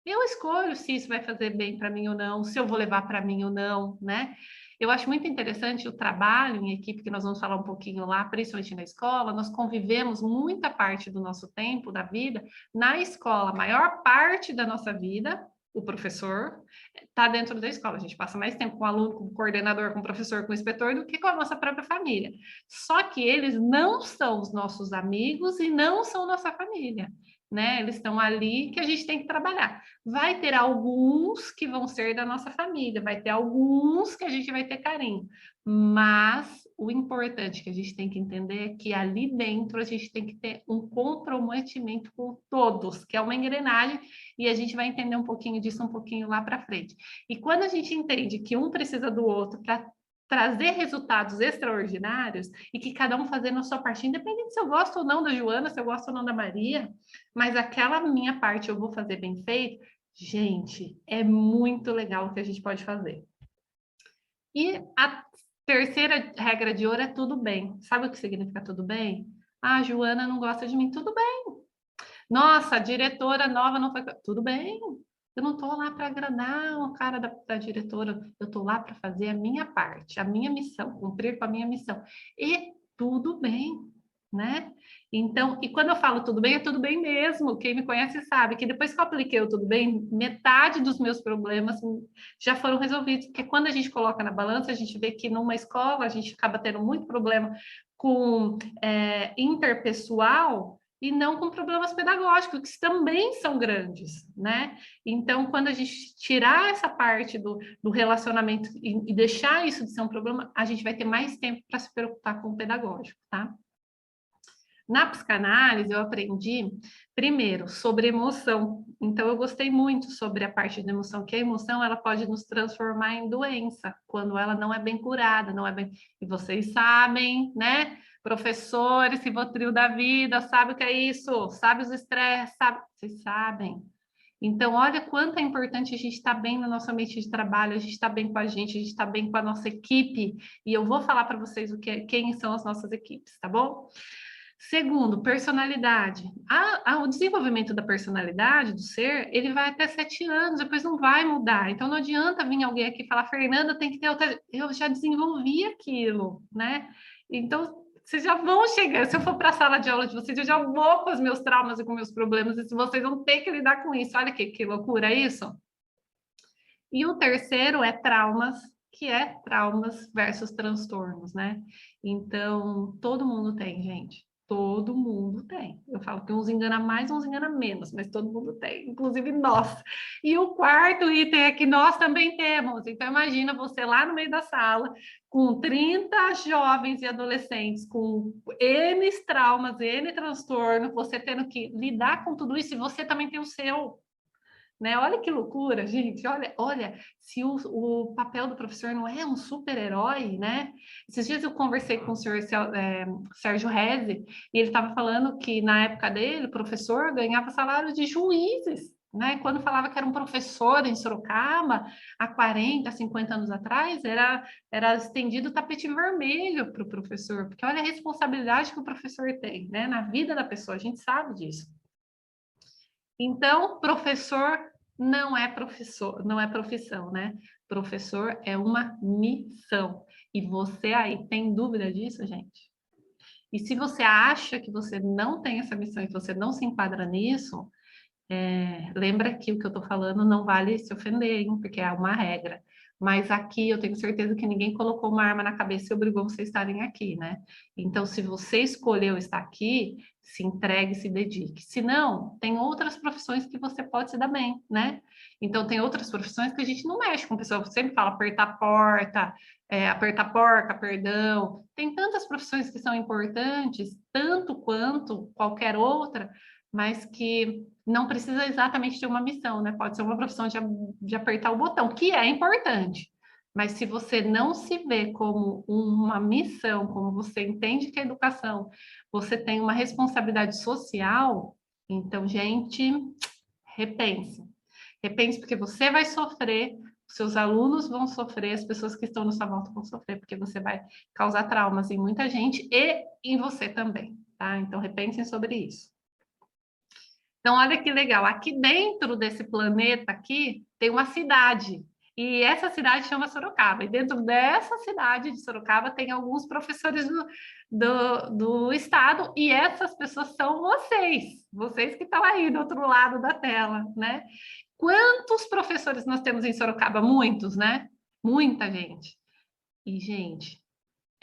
Eu escolho se isso vai fazer bem para mim ou não, se eu vou levar para mim ou não, né? Eu acho muito interessante o trabalho em equipe, que nós vamos falar um pouquinho lá, principalmente na escola. Nós convivemos muita parte do nosso tempo, da vida, na escola. A maior parte da nossa vida, o professor está dentro da escola. A gente passa mais tempo com o aluno, com o coordenador, com o professor, com o inspetor, do que com a nossa própria família. Só que eles não são os nossos amigos e não são nossa família, né? Eles estão ali que a gente tem que trabalhar. Vai ter alguns que vão ser da nossa família, vai ter alguns que a gente vai ter carinho, mas o importante que a gente tem que entender é que ali dentro a gente tem que ter um comprometimento com todos, que é uma engrenagem, e a gente vai entender um pouquinho disso um pouquinho lá para frente. E quando a gente entende que um precisa do outro para trazer resultados extraordinários e que cada um fazendo a sua parte, independente se eu gosto ou não da Joana, se eu gosto ou não da Maria, mas aquela minha parte eu vou fazer bem feito, gente, é muito legal o que a gente pode fazer. E a terceira regra de ouro é tudo bem. Sabe o que significa tudo bem? Ah, a Joana não gosta de mim, tudo bem. Nossa, a diretora nova não foi... Tudo bem. Eu não estou lá para agradar o cara da diretora, eu estou lá para fazer a minha parte, a minha missão, cumprir com a minha missão. E tudo bem, né? Então, e quando eu falo tudo bem, é tudo bem mesmo. Quem me conhece sabe que depois que eu apliquei o tudo bem, metade dos meus problemas já foram resolvidos. Porque quando a gente coloca na balança, a gente vê que numa escola a gente acaba tendo muito problema com interpessoal, e não com problemas pedagógicos, que também são grandes, né? Então, quando a gente tirar essa parte do relacionamento e deixar isso de ser um problema, a gente vai ter mais tempo para se preocupar com o pedagógico, tá? Na psicanálise, eu aprendi, primeiro, sobre emoção. Então, eu gostei muito sobre a parte da emoção, que a emoção, ela pode nos transformar em doença, quando ela não é bem curada, não é bem... E vocês sabem, né? Professores, Rivotril da vida, sabe o que é isso? Sabe os estresses, sabe? Vocês sabem. Então, olha quanto é importante a gente estar bem no nosso ambiente de trabalho, a gente estar bem com a gente estar bem com a nossa equipe. E eu vou falar para vocês quem são as nossas equipes, tá bom? Segundo, personalidade. O desenvolvimento da personalidade, do ser, ele vai até 7 anos, depois não vai mudar. Então, não adianta vir alguém aqui e falar, Fernanda, tem que ter outra... Eu já desenvolvi aquilo, né? Então, vocês já vão chegar. Se eu for para a sala de aula de vocês, eu já vou com os meus traumas e com meus problemas, e vocês vão ter que lidar com isso. Olha que loucura isso. E o terceiro é traumas, que é traumas versus transtornos, né? Então, todo mundo tem, gente. Todo mundo tem. Eu falo que uns enganam mais, uns enganam menos, mas todo mundo tem, inclusive nós. E o quarto item é que nós também temos. Então, imagina você lá no meio da sala, com 30 jovens e adolescentes, com N traumas, N transtorno, você tendo que lidar com tudo isso, e você também tem o seu. né? Olha que loucura, gente. Olha, se o papel do professor não é um super-herói, né? Esses dias eu conversei com o senhor Sérgio Reze, e ele estava falando que na época dele, o professor ganhava salário de juízes, né? Quando falava que era um professor em Sorocaba, há 40, 50 anos atrás, era estendido o tapete vermelho para o professor, porque olha a responsabilidade que o professor tem, né? Na vida da pessoa, a gente sabe disso. Então, professor não é professor, não é profissão, né? Professor é uma missão. E você aí tem dúvida disso, gente? E se você acha que você não tem essa missão e que você não se enquadra nisso, lembra que o que eu estou falando não vale se ofender, hein? Porque é uma regra. Mas aqui eu tenho certeza que ninguém colocou uma arma na cabeça e obrigou vocês a estarem aqui, né? Então, se você escolheu estar aqui, se entregue, se dedique. Se não, tem outras profissões que você pode se dar bem, né? Então, tem outras profissões que a gente não mexe com pessoa. Você sempre fala apertar porta, apertar porca, perdão. Tem tantas profissões que são importantes, tanto quanto qualquer outra, mas que não precisa exatamente ter uma missão, né? Pode ser uma profissão de apertar o botão, que é importante. Mas se você não se vê como uma missão, como você entende que a educação, você tem uma responsabilidade social, então, gente, repense. Repense porque você vai sofrer, seus alunos vão sofrer, as pessoas que estão na sua volta vão sofrer, porque você vai causar traumas em muita gente e em você também, tá? Então, repensem sobre isso. Então, olha que legal, aqui dentro desse planeta aqui, tem uma cidade, e essa cidade chama Sorocaba, e dentro dessa cidade de Sorocaba tem alguns professores do estado, e essas pessoas são vocês que estão aí do outro lado da tela, né? Quantos professores nós temos em Sorocaba? Muitos, né? Muita gente. E, gente,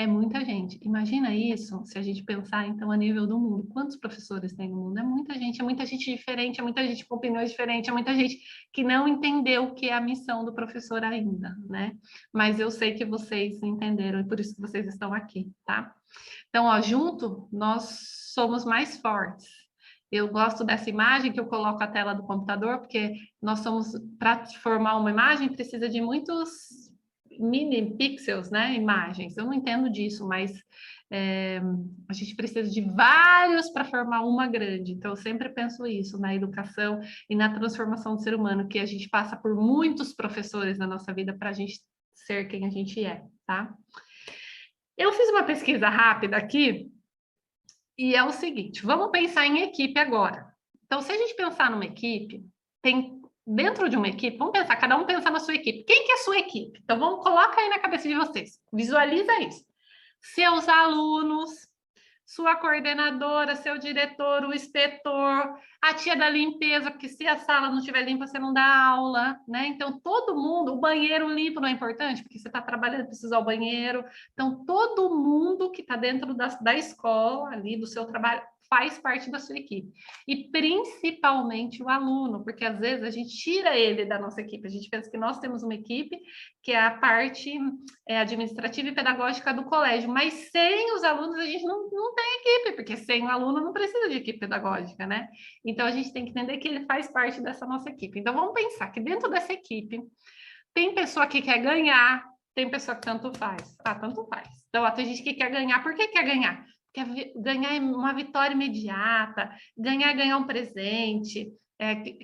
é muita gente. Imagina isso, se a gente pensar, então, a nível do mundo. Quantos professores tem no mundo? É muita gente diferente, é muita gente com opiniões diferentes, é muita gente que não entendeu o que é a missão do professor ainda, né? Mas eu sei que vocês entenderam, e por isso que vocês estão aqui, tá? Então, ó, junto, nós somos mais fortes. Eu gosto dessa imagem que eu coloco a tela do computador, porque nós somos, para formar uma imagem, precisa de muitos mini pixels, né, imagens. Eu não entendo disso, mas a gente precisa de vários para formar uma grande. Então, eu sempre penso isso na educação e na transformação do ser humano, que a gente passa por muitos professores na nossa vida para a gente ser quem a gente é, tá? Eu fiz uma pesquisa rápida aqui e é o seguinte, vamos pensar em equipe agora. Então, se a gente pensar numa equipe, tem dentro de uma equipe, vamos pensar, cada um pensa na sua equipe. Quem que é a sua equipe? Então, coloca aí na cabeça de vocês. Visualiza isso. Seus alunos, sua coordenadora, seu diretor, o inspetor, a tia da limpeza, porque se a sala não estiver limpa, você não dá aula, né? Então, todo mundo, o banheiro limpo não é importante, porque você está trabalhando, precisa usar o banheiro. Então, todo mundo que está dentro da escola, ali, do seu trabalho, faz parte da sua equipe. E principalmente o aluno, porque às vezes a gente tira ele da nossa equipe, a gente pensa que nós temos uma equipe que é a parte administrativa e pedagógica do colégio, mas sem os alunos a gente não tem equipe, porque sem o aluno não precisa de equipe pedagógica, né? Então a gente tem que entender que ele faz parte dessa nossa equipe. Então vamos pensar que dentro dessa equipe tem pessoa que quer ganhar, tem pessoa que tanto faz. Ah, tanto faz. Então tem gente que quer ganhar. Por que quer ganhar? Quer ganhar uma vitória imediata, ganhar um presente,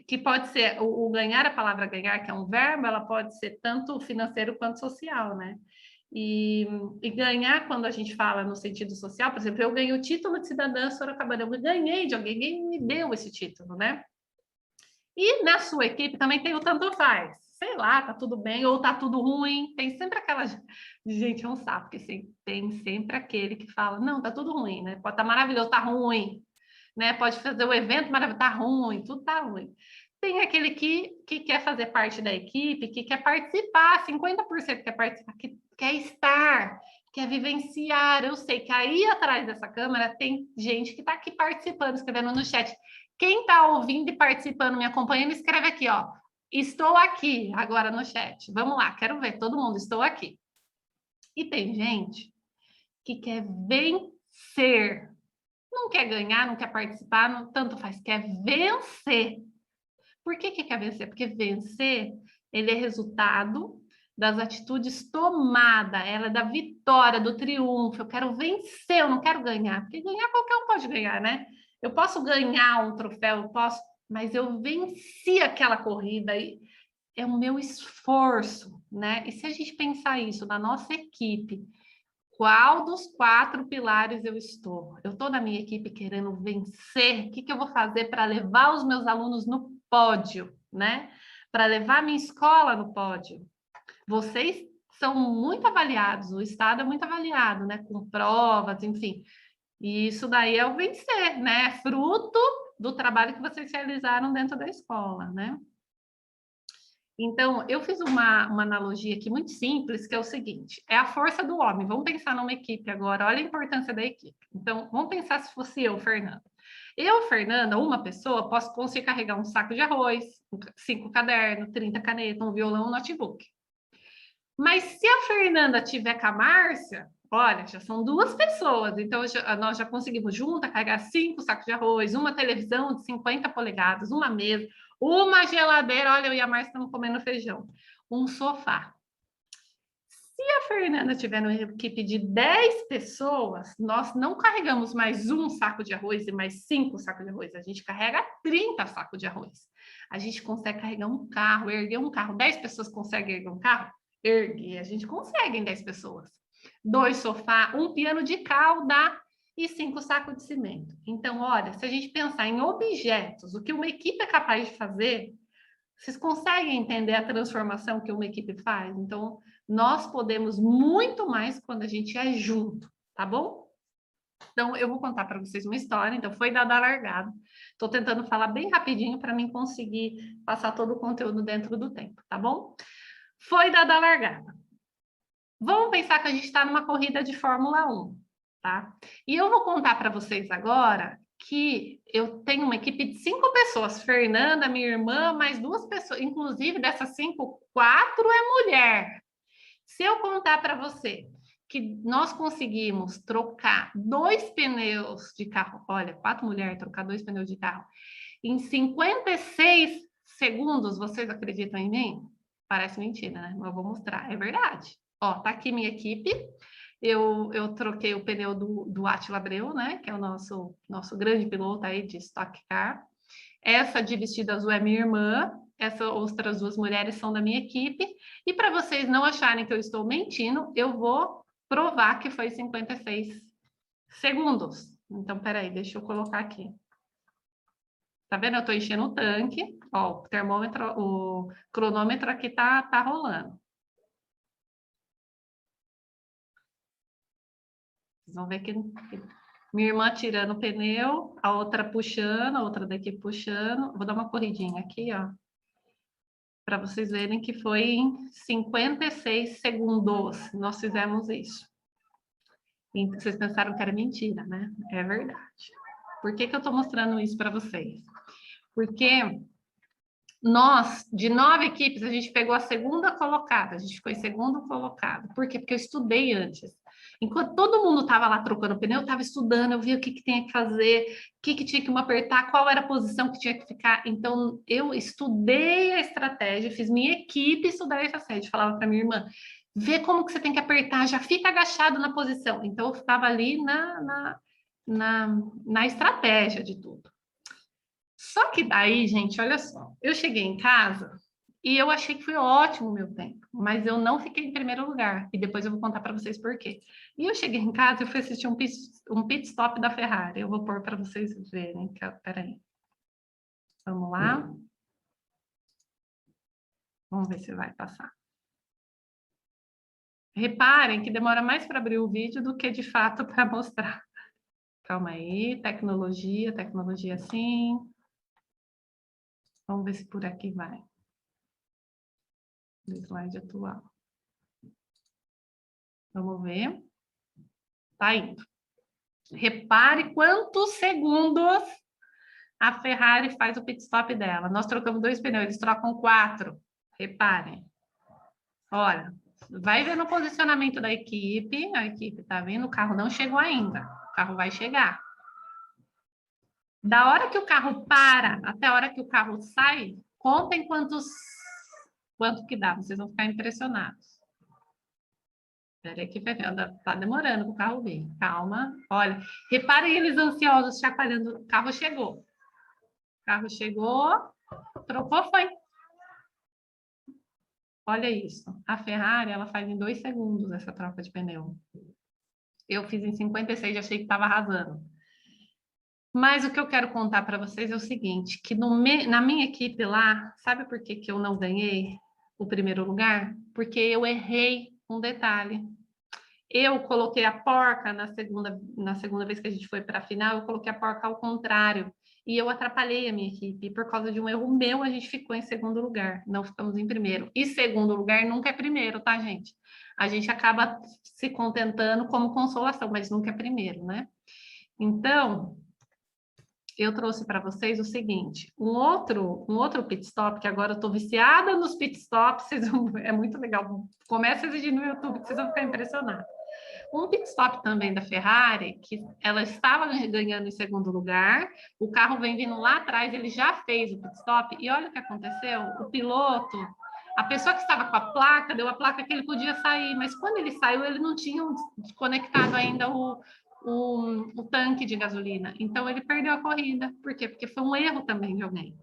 que pode ser, o ganhar, a palavra ganhar, que é um verbo, ela pode ser tanto financeiro quanto social, né? E ganhar, quando a gente fala no sentido social, por exemplo, eu ganhei o título de cidadã sorocabana, eu ganhei de alguém me deu esse título, né? E na sua equipe também tem o tanto faz. Sei lá, tá tudo bem ou tá tudo ruim. Tem sempre aquela gente, é um sapo, porque tem sempre aquele que fala, não, tá tudo ruim, né? Pode estar maravilhoso, tá ruim, né? Pode fazer o evento maravilhoso, tá ruim, tudo tá ruim. Tem aquele que quer fazer parte da equipe, que quer participar, 50% quer participar, que quer estar, quer vivenciar. Eu sei que aí atrás dessa câmera tem gente que está aqui participando, escrevendo no chat. Quem está ouvindo e participando, me acompanhando, escreve aqui, ó. Estou aqui agora no chat. Vamos lá, quero ver todo mundo, estou aqui. E tem gente que quer vencer. Não quer ganhar, não quer participar, tanto faz, quer vencer. Por que quer vencer? Porque vencer, ele é resultado das atitudes tomadas, ela é da vitória, do triunfo. Eu quero vencer, eu não quero ganhar, porque ganhar qualquer um pode ganhar, né? Eu posso ganhar um troféu, eu posso, mas eu venci aquela corrida e é o meu esforço, né? E se a gente pensar isso na nossa equipe, qual dos 4 pilares eu estou? Eu estou na minha equipe querendo vencer. O que eu vou fazer para levar os meus alunos no pódio, né? Para levar a minha escola no pódio. Vocês são muito avaliados, o Estado é muito avaliado, né? Com provas, enfim. E isso daí é o vencer, né? É fruto do trabalho que vocês realizaram dentro da escola, né? Então, eu fiz uma analogia aqui muito simples, que é o seguinte, é a força do homem. Vamos pensar numa equipe agora, olha a importância da equipe. Então, vamos pensar se fosse eu, Fernanda. Eu, Fernanda, uma pessoa, posso conseguir carregar um saco de arroz, 5 cadernos, 30 canetas, um violão, um notebook. Mas se a Fernanda tiver com a Márcia, olha, já são 2 pessoas, então nós já conseguimos juntas carregar 5 sacos de arroz, uma televisão de 50 polegadas, uma mesa, uma geladeira, olha, eu e a Márcia estamos comendo feijão, um sofá. Se a Fernanda tiver numa equipe de 10 pessoas, nós não carregamos mais um saco de arroz e mais 5 sacos de arroz, a gente carrega 30 sacos de arroz. A gente consegue carregar um carro, erguer um carro. 10 pessoas conseguem erguer um carro? Erguer, a gente consegue em 10 pessoas. 2 sofás, um piano de cauda e 5 sacos de cimento. Então, olha, se a gente pensar em objetos, o que uma equipe é capaz de fazer, vocês conseguem entender a transformação que uma equipe faz? Então, nós podemos muito mais quando a gente é junto, tá bom? Então, eu vou contar para vocês uma história. Então, foi dada a largada. Estou tentando falar bem rapidinho para mim conseguir passar todo o conteúdo dentro do tempo, tá bom? Foi dada a largada. Vamos pensar que a gente está numa corrida de Fórmula 1, tá? E eu vou contar para vocês agora que eu tenho uma equipe de 5 pessoas. Fernanda, minha irmã, mais 2 pessoas. Inclusive, dessas 5, 4 é mulher. Se eu contar para você que nós conseguimos trocar 2 pneus de carro, olha, 4 mulheres trocar 2 pneus de carro, em 56 segundos, vocês acreditam em mim? Parece mentira, né? Mas eu vou mostrar, é verdade. Ó, tá aqui minha equipe, eu troquei o pneu do Átila Abreu, né? Que é o nosso grande piloto aí de Stock Car. Essa de vestido azul é minha irmã, essas outras 2 mulheres são da minha equipe. E para vocês não acharem que eu estou mentindo, eu vou provar que foi 56 segundos. Então, peraí, deixa eu colocar aqui. Tá vendo? Eu estou enchendo o tanque. Ó, o termômetro, o cronômetro aqui tá rolando. Vocês vão ver que minha irmã tirando o pneu, a outra puxando, a outra daqui puxando. Vou dar uma corridinha aqui, ó. Para vocês verem que foi em 56 segundos nós fizemos isso. E vocês pensaram que era mentira, né? É verdade. Por que eu estou mostrando isso para vocês? Porque nós, de 9 equipes, a gente pegou a segunda colocada. A gente ficou em segundo colocado. Por quê? Porque eu estudei antes. Enquanto todo mundo estava lá trocando pneu, eu estava estudando, eu via o que tinha que fazer, o que tinha que apertar, qual era a posição que tinha que ficar. Então, eu estudei a estratégia, fiz minha equipe estudar a estratégia. Falava para minha irmã, vê como que você tem que apertar, já fica agachado na posição. Então, eu ficava ali na estratégia de tudo. Só que daí, gente, olha só, eu cheguei em casa e eu achei que foi ótimo o meu tempo, mas eu não fiquei em primeiro lugar. E depois eu vou contar para vocês por quê. E eu cheguei em casa e fui assistir um pit stop da Ferrari. Eu vou pôr para vocês verem. Peraí. Vamos lá. Vamos ver se vai passar. Reparem que demora mais para abrir o vídeo do que de fato para mostrar. Calma aí. Tecnologia sim. Vamos ver se por aqui vai. Do slide atual. Vamos ver. Tá indo. Repare quantos segundos a Ferrari faz o pit stop dela. Nós trocamos 2 pneus, eles trocam 4. Reparem. Olha, vai ver no posicionamento da equipe. A equipe tá vendo, o carro não chegou ainda. O carro vai chegar. Da hora que o carro para até a hora que o carro sai, Contem quanto que dá, vocês vão ficar impressionados. Peraí que tá demorando para o carro vir. Calma. Olha, reparem eles ansiosos, chacoalhando. O carro chegou. O carro chegou, trocou, foi. Olha isso. A Ferrari, ela faz em 2 segundos essa troca de pneu. Eu fiz em 56 e achei que estava arrasando. Mas o que eu quero contar para vocês é o seguinte, que na minha equipe lá, sabe por que eu não ganhei o primeiro lugar? Porque eu errei um detalhe. Eu coloquei a porca na segunda vez que a gente foi para a final, eu coloquei a porca ao contrário. E eu atrapalhei a minha equipe. Por causa de um erro meu, a gente ficou em segundo lugar. Não ficamos em primeiro. E segundo lugar nunca é primeiro, tá, gente? A gente acaba se contentando como consolação, mas nunca é primeiro, né? Então, eu trouxe para vocês o seguinte, um outro pit stop, que agora eu estou viciada nos pit stops, é muito legal. Começa a exigir no YouTube, que vocês vão ficar impressionados. Um pit stop também da Ferrari, que ela estava ganhando em segundo lugar, o carro vem vindo lá atrás, ele já fez o pit stop, e olha o que aconteceu, o piloto, a pessoa que estava com a placa, deu a placa que ele podia sair, mas quando ele saiu, ele não tinha desconectado ainda o tanque de gasolina, então ele perdeu a corrida. Por quê? Porque foi um erro também de alguém.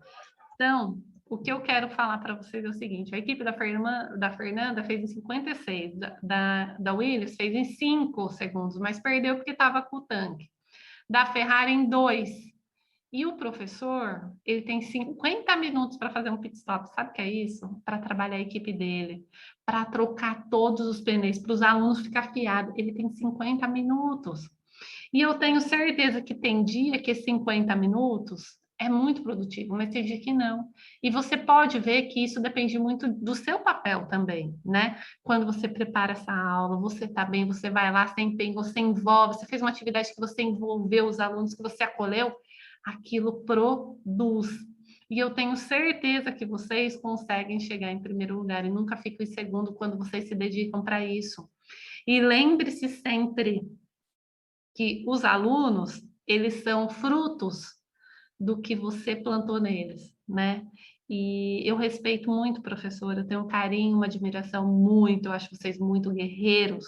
Então, o que eu quero falar para vocês é o seguinte, a equipe da Fernanda fez em 56, da Williams fez em 5 segundos, mas perdeu porque estava com o tanque. Da Ferrari em 2. E o professor, ele tem 50 minutos para fazer um pit stop, sabe o que é isso? Para trabalhar a equipe dele, para trocar todos os pneus, para os alunos ficar afiados, ele tem 50 minutos. E eu tenho certeza que tem dia que 50 minutos é muito produtivo, mas tem dia que não. E você pode ver que isso depende muito do seu papel também, né? Quando você prepara essa aula, você está bem, você vai lá, você empenha, você envolve, você fez uma atividade que você envolveu os alunos, que você acolheu, aquilo produz. E eu tenho certeza que vocês conseguem chegar em primeiro lugar e nunca ficam em segundo quando vocês se dedicam para isso. E lembre-se sempre que os alunos, eles são frutos do que você plantou neles, né? E eu respeito muito, professora, eu tenho um carinho, uma admiração muito, eu acho vocês muito guerreiros,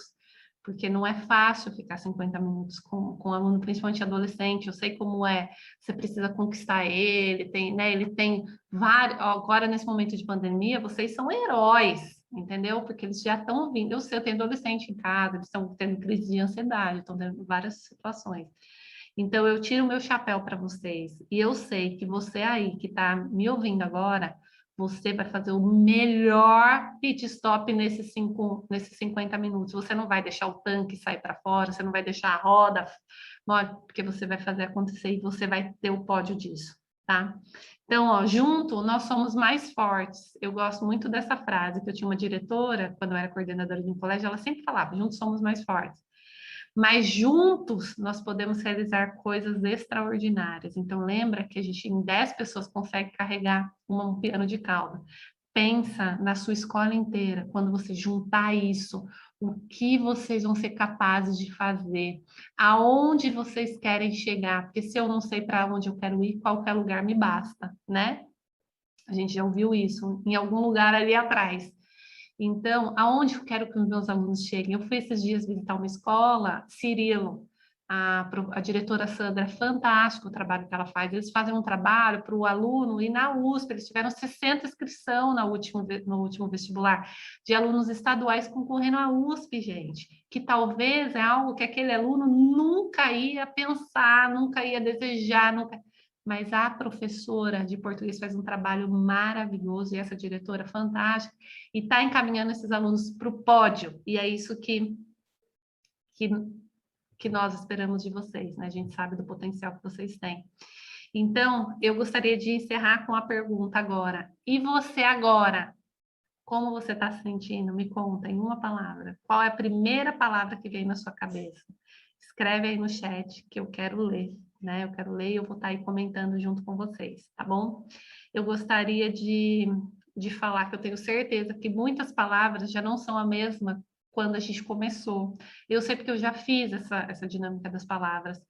porque não é fácil ficar 50 minutos com um aluno, principalmente adolescente, eu sei como é, você precisa conquistar ele, né, ele tem vários, agora nesse momento de pandemia, vocês são heróis, entendeu? Porque eles já estão vindo, eu sei, eu tenho adolescente em casa, eles estão tendo crise de ansiedade, estão tendo várias situações. Então, eu tiro o meu chapéu para vocês. E eu sei que você aí, que está me ouvindo agora, você vai fazer o melhor pit stop nesses 50 minutos. Você não vai deixar o tanque sair para fora, você não vai deixar a roda, porque você vai fazer acontecer e você vai ter o pódio disso, tá? Então, ó, junto, nós somos mais fortes. Eu gosto muito dessa frase, que eu tinha uma diretora, quando eu era coordenadora de um colégio, ela sempre falava, juntos somos mais fortes. Mas juntos nós podemos realizar coisas extraordinárias. Então, lembra que a gente, em 10 pessoas, consegue carregar um piano de cauda. Pensa na sua escola inteira, quando você juntar isso, o que vocês vão ser capazes de fazer, aonde vocês querem chegar, porque se eu não sei para onde eu quero ir, qualquer lugar me basta, né? A gente já ouviu isso em algum lugar ali atrás. Então, aonde eu quero que os meus alunos cheguem? Eu fui esses dias visitar uma escola, Cirilo, a diretora Sandra, é fantástico o trabalho que ela faz. Eles fazem um trabalho para o aluno e na USP, eles tiveram 60 inscrição no último vestibular, de alunos estaduais concorrendo à USP, gente, que talvez é algo que aquele aluno nunca ia pensar, nunca ia desejar, nunca... Mas a professora de português faz um trabalho maravilhoso e essa diretora fantástica e está encaminhando esses alunos para o pódio. E é isso que nós esperamos de vocês, né? A gente sabe do potencial que vocês têm. Então, eu gostaria de encerrar com a pergunta agora. E você agora? Como você está se sentindo? Me conta em uma palavra. Qual é a primeira palavra que vem na sua cabeça? Escreve aí no chat que eu quero ler. Né? Eu quero ler e eu vou estar aí comentando junto com vocês, tá bom? Eu gostaria de falar que eu tenho certeza que muitas palavras já não são a mesma quando a gente começou. Eu sei porque eu já fiz essa dinâmica das palavras.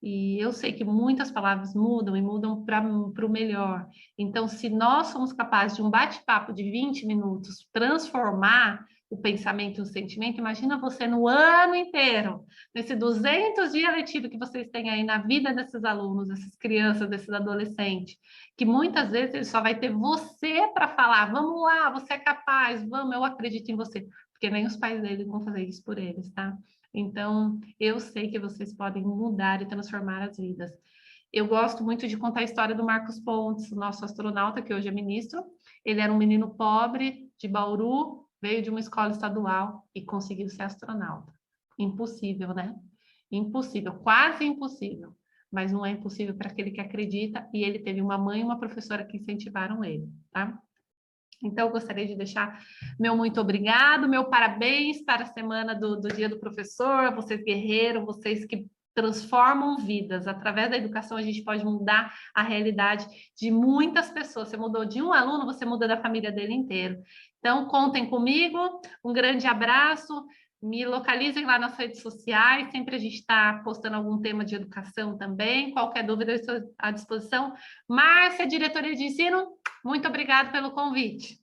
E eu sei que muitas palavras mudam e mudam para o melhor. Então, se nós somos capazes de um bate-papo de 20 minutos transformar o pensamento e o sentimento, imagina você no ano inteiro, nesse 200 dias letivo que vocês têm aí na vida desses alunos, dessas crianças, desses adolescentes, que muitas vezes ele só vai ter você para falar, vamos lá, você é capaz, vamos, eu acredito em você, porque nem os pais deles vão fazer isso por eles, tá? Então, eu sei que vocês podem mudar e transformar as vidas. Eu gosto muito de contar a história do Marcos Pontes, nosso astronauta, que hoje é ministro. Ele era um menino pobre de Bauru, veio de uma escola estadual e conseguiu ser astronauta. Impossível, né? Impossível, quase impossível. Mas não é impossível para aquele que acredita, e ele teve uma mãe e uma professora que incentivaram ele, tá? Então, eu gostaria de deixar meu muito obrigado, meu parabéns para a semana do Dia do Professor, vocês guerreiros, vocês que transformam vidas. Através da educação, a gente pode mudar a realidade de muitas pessoas. Você mudou de um aluno, você muda da família dele inteiro. Então, contem comigo, um grande abraço, me localizem lá nas redes sociais, sempre a gente está postando algum tema de educação também, qualquer dúvida eu estou à disposição. Márcia, diretoria de ensino, muito obrigada pelo convite.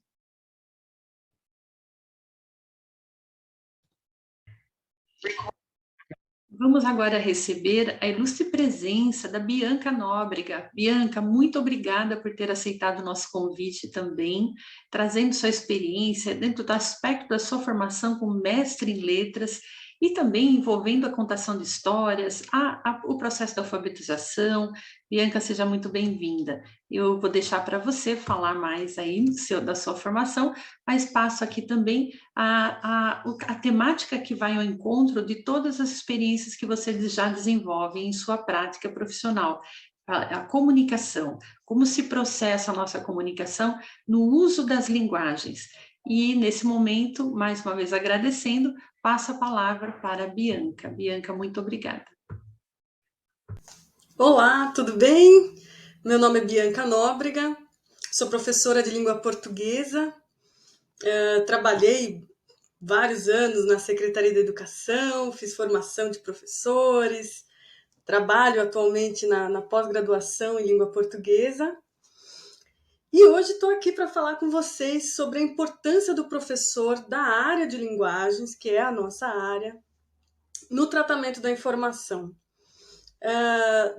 Vamos agora receber a ilustre presença da Bianca Nóbrega. Bianca, muito obrigada por ter aceitado o nosso convite também, trazendo sua experiência dentro do aspecto da sua formação como mestre em letras e também envolvendo a contação de histórias, o processo da alfabetização. Bianca, seja muito bem-vinda. Eu vou deixar para você falar mais aí da sua formação, mas passo aqui também a temática que vai ao encontro de todas as experiências que você já desenvolve em sua prática profissional. A comunicação, como se processa a nossa comunicação no uso das linguagens. E, nesse momento, mais uma vez agradecendo, passo a palavra para a Bianca. Bianca, muito obrigada. Olá, tudo bem? Meu nome é Bianca Nóbrega, sou professora de língua portuguesa, trabalhei vários anos na Secretaria de Educação, fiz formação de professores, trabalho atualmente na pós-graduação em língua portuguesa. E hoje estou aqui para falar com vocês sobre a importância do professor da área de linguagens, que é a nossa área, no tratamento da informação.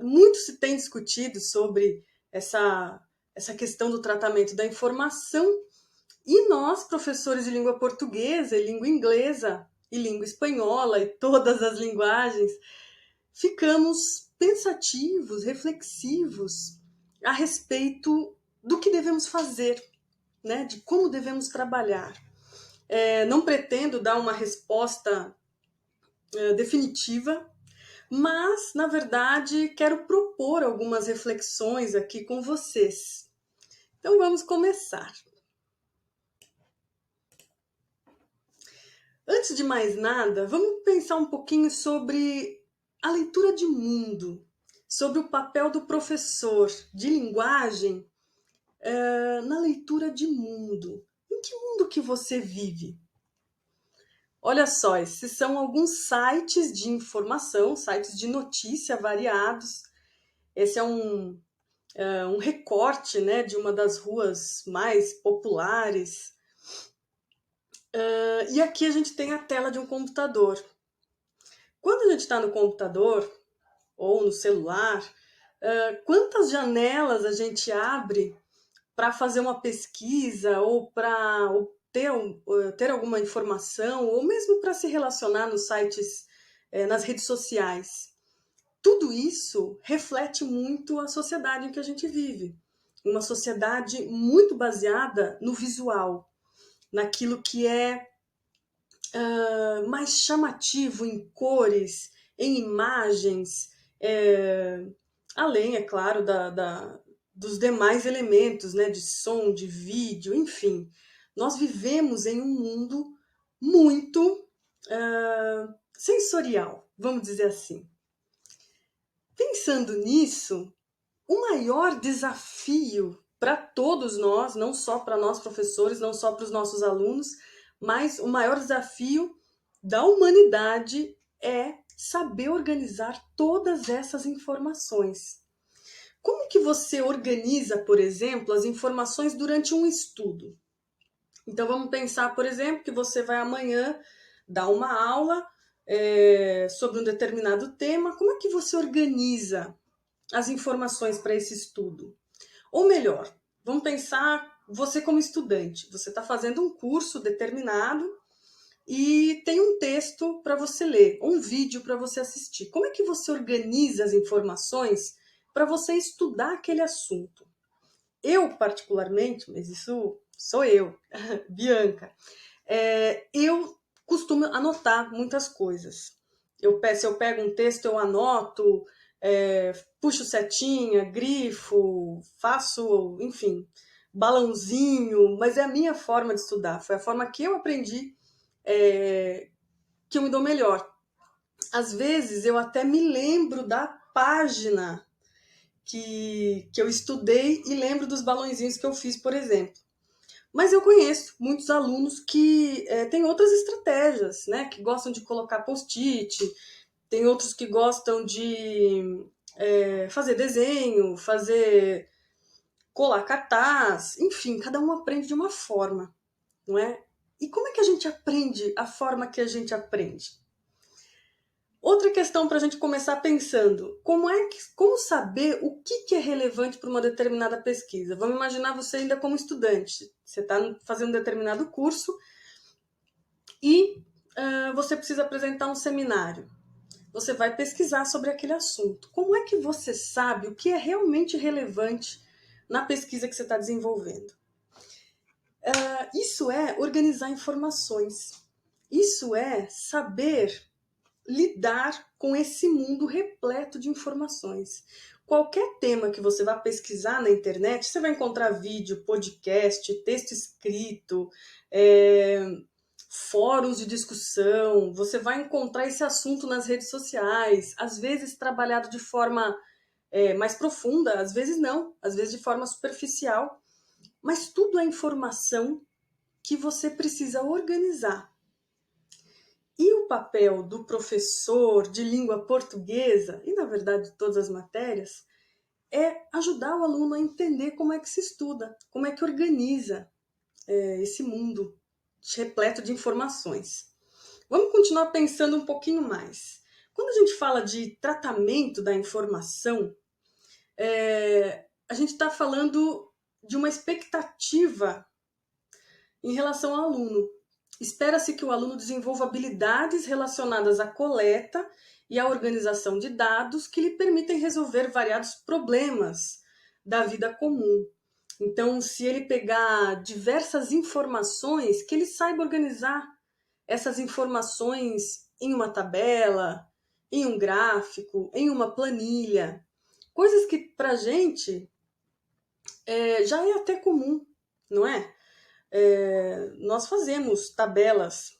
Muito se tem discutido sobre essa questão do tratamento da informação, e nós, professores de língua portuguesa, e língua inglesa, e língua espanhola, e todas as linguagens, ficamos pensativos, reflexivos a respeito do que devemos fazer, né? De como devemos trabalhar. Não pretendo dar uma resposta definitiva, mas, na verdade, quero propor algumas reflexões aqui com vocês. Então, vamos começar. Antes de mais nada, vamos pensar um pouquinho sobre a leitura de mundo, sobre o papel do professor de linguagem na leitura de mundo. Em que mundo que você vive? Olha só, esses são alguns sites de informação, sites de notícia variados. Esse é um recorte, né, de uma das ruas mais populares. E aqui a gente tem a tela de um computador. Quando a gente está no computador ou no celular, quantas janelas a gente abre para fazer uma pesquisa ou para ter alguma informação, ou mesmo para se relacionar nos sites, nas redes sociais? Tudo isso reflete muito a sociedade em que a gente vive. Uma sociedade muito baseada no visual, naquilo que é mais chamativo em cores, em imagens, além, é claro, dos demais elementos, né, de som, de vídeo, enfim. Nós vivemos em um mundo muito sensorial, vamos dizer assim. Pensando nisso, o maior desafio para todos nós, não só para nós professores, não só para os nossos alunos, mas o maior desafio da humanidade é saber organizar todas essas informações. Como que você organiza, por exemplo, as informações durante um estudo? Então vamos pensar, por exemplo, que você vai amanhã dar uma aula sobre um determinado tema. Como é que você organiza as informações para esse estudo? Ou melhor, vamos pensar você como estudante. Você está fazendo um curso determinado e tem um texto para você ler, um vídeo para você assistir. Como é que você organiza as informações para você estudar aquele assunto? Eu, particularmente, mas isso sou eu, Bianca, eu costumo anotar muitas coisas. Se eu pego um texto, eu anoto, puxo setinha, grifo, faço, enfim, balãozinho, mas é a minha forma de estudar, foi a forma que eu aprendi, que eu me dou melhor. Às vezes eu até me lembro da página que eu estudei e lembro dos balãozinhos que eu fiz, por exemplo. Mas eu conheço muitos alunos que têm outras estratégias, né? Que gostam de colocar post-it, tem outros que gostam de fazer desenho, colar cartaz, enfim, cada um aprende de uma forma, não é? E como é que a gente aprende a forma que a gente aprende? Outra questão para a gente começar pensando, como saber o que é relevante para uma determinada pesquisa? Vamos imaginar você ainda como estudante, você está fazendo um determinado curso e você precisa apresentar um seminário. Você vai pesquisar sobre aquele assunto. Como é que você sabe o que é realmente relevante na pesquisa que você está desenvolvendo? Isso é organizar informações. Isso é saber lidar com esse mundo repleto de informações. Qualquer tema que você vá pesquisar na internet, você vai encontrar vídeo, podcast, texto escrito, fóruns de discussão, você vai encontrar esse assunto nas redes sociais, às vezes trabalhado de forma mais profunda, às vezes não, às vezes de forma superficial, mas tudo é informação que você precisa organizar. E o papel do professor de língua portuguesa, e na verdade de todas as matérias, é ajudar o aluno a entender como é que se estuda, como é que organiza esse mundo repleto de informações. Vamos continuar pensando um pouquinho mais. Quando a gente fala de tratamento da informação, a gente está falando de uma expectativa em relação ao aluno. Espera-se que o aluno desenvolva habilidades relacionadas à coleta e à organização de dados que lhe permitem resolver variados problemas da vida comum. Então, se ele pegar diversas informações, que ele saiba organizar essas informações em uma tabela, em um gráfico, em uma planilha. Coisas que para a gente já é até comum, não é? Nós fazemos tabelas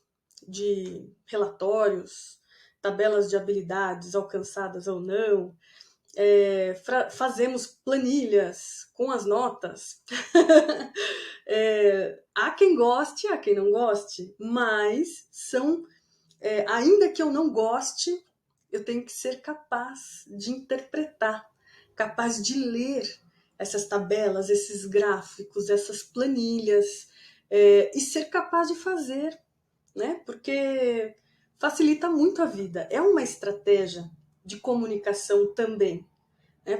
de relatórios, tabelas de habilidades alcançadas ou não, fazemos planilhas com as notas. Há quem goste, há quem não goste, mas ainda que eu não goste, eu tenho que ser capaz de interpretar, capaz de ler essas tabelas, esses gráficos, essas planilhas, e ser capaz de fazer, né? Porque facilita muito a vida. É uma estratégia de comunicação também.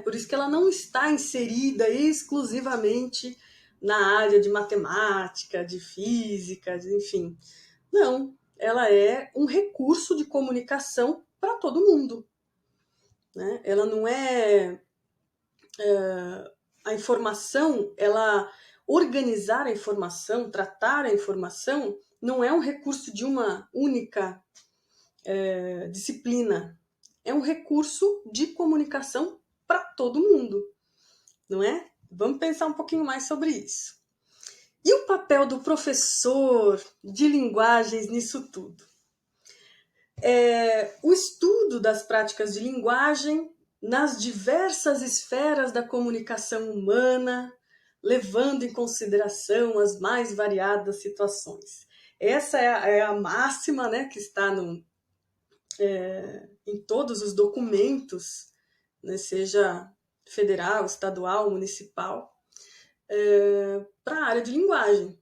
Por isso que ela não está inserida exclusivamente na área de matemática, de física, enfim. Não, ela é um recurso de comunicação para todo mundo. Né? Ela não a informação, organizar a informação, tratar a informação, não é um recurso de uma única disciplina. É um recurso de comunicação para todo mundo, não é? Vamos pensar um pouquinho mais sobre isso. E o papel do professor de linguagens nisso tudo? O estudo das práticas de linguagem nas diversas esferas da comunicação humana, levando em consideração as mais variadas situações. Essa é a máxima, né, que está em todos os documentos, né, seja federal, estadual, municipal, para a área de linguagem.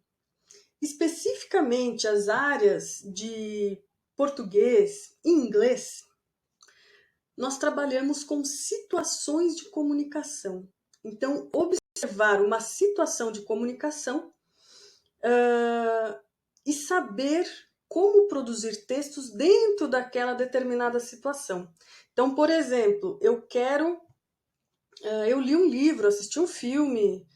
Especificamente as áreas de português e inglês, nós trabalhamos com situações de comunicação. Então, observar uma situação de comunicação e saber como produzir textos dentro daquela determinada situação. Então, por exemplo, eu li um livro, assisti um filme,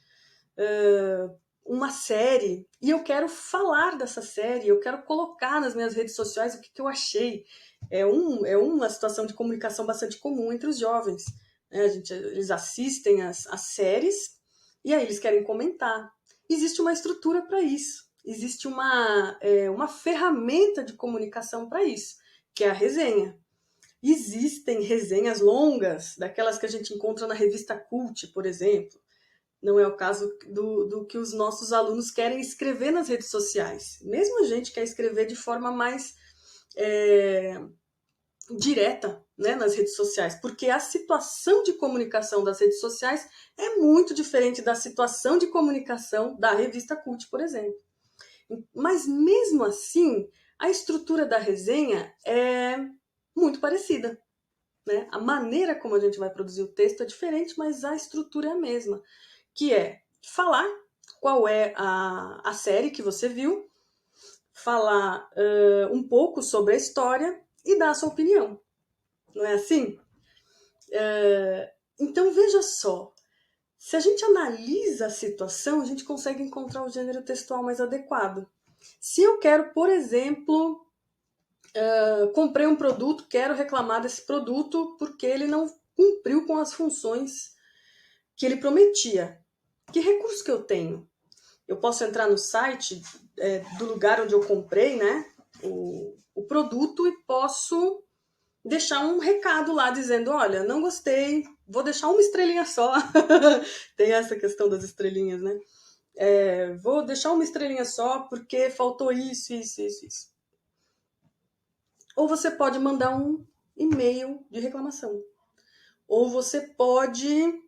uma série, e eu quero falar dessa série, eu quero colocar nas minhas redes sociais o que eu achei. É uma situação de comunicação bastante comum entre os jovens, né? Eles assistem as séries e aí eles querem comentar. Existe uma estrutura para isso, existe uma ferramenta de comunicação para isso, que é a resenha. Existem resenhas longas, daquelas que a gente encontra na revista Cult, por exemplo. Não é o caso do que os nossos alunos querem escrever nas redes sociais. Mesmo a gente quer escrever de forma mais direta, né, nas redes sociais, porque a situação de comunicação das redes sociais é muito diferente da situação de comunicação da revista Cult, por exemplo. Mas mesmo assim, a estrutura da resenha é muito parecida, né? A maneira como a gente vai produzir o texto é diferente, mas a estrutura é a mesma, que é falar qual é a série que você viu, falar um pouco sobre a história e dar a sua opinião. Não é assim? Então, veja só, se a gente analisa a situação, a gente consegue encontrar o gênero textual mais adequado. Se eu quero, por exemplo, comprei um produto, quero reclamar desse produto porque ele não cumpriu com as funções que ele prometia. Que recurso que eu tenho? Eu posso entrar no site do lugar onde eu comprei, né, o produto, e posso deixar um recado lá dizendo, olha, não gostei, vou deixar uma estrelinha só. Tem essa questão das estrelinhas, né? Vou deixar uma estrelinha só porque faltou isso. Ou você pode mandar um e-mail de reclamação. Ou você pode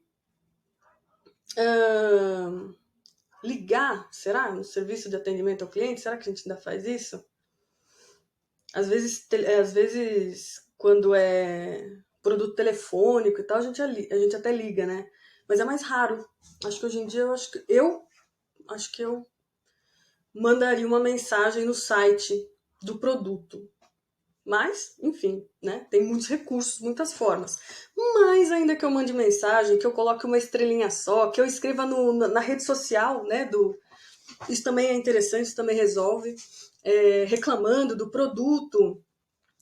ligar, será? No serviço de atendimento ao cliente, será que a gente ainda faz isso? Às vezes quando é produto telefônico e tal, a gente até liga, né? Mas é mais raro. Acho que hoje em dia eu acho que eu mandaria uma mensagem no site do produto. Mas, enfim, né? Tem muitos recursos, muitas formas. Mas ainda que eu mande mensagem, que eu coloque uma estrelinha só, que eu escreva na rede social, né? Isso também é interessante, isso também resolve. Reclamando do produto,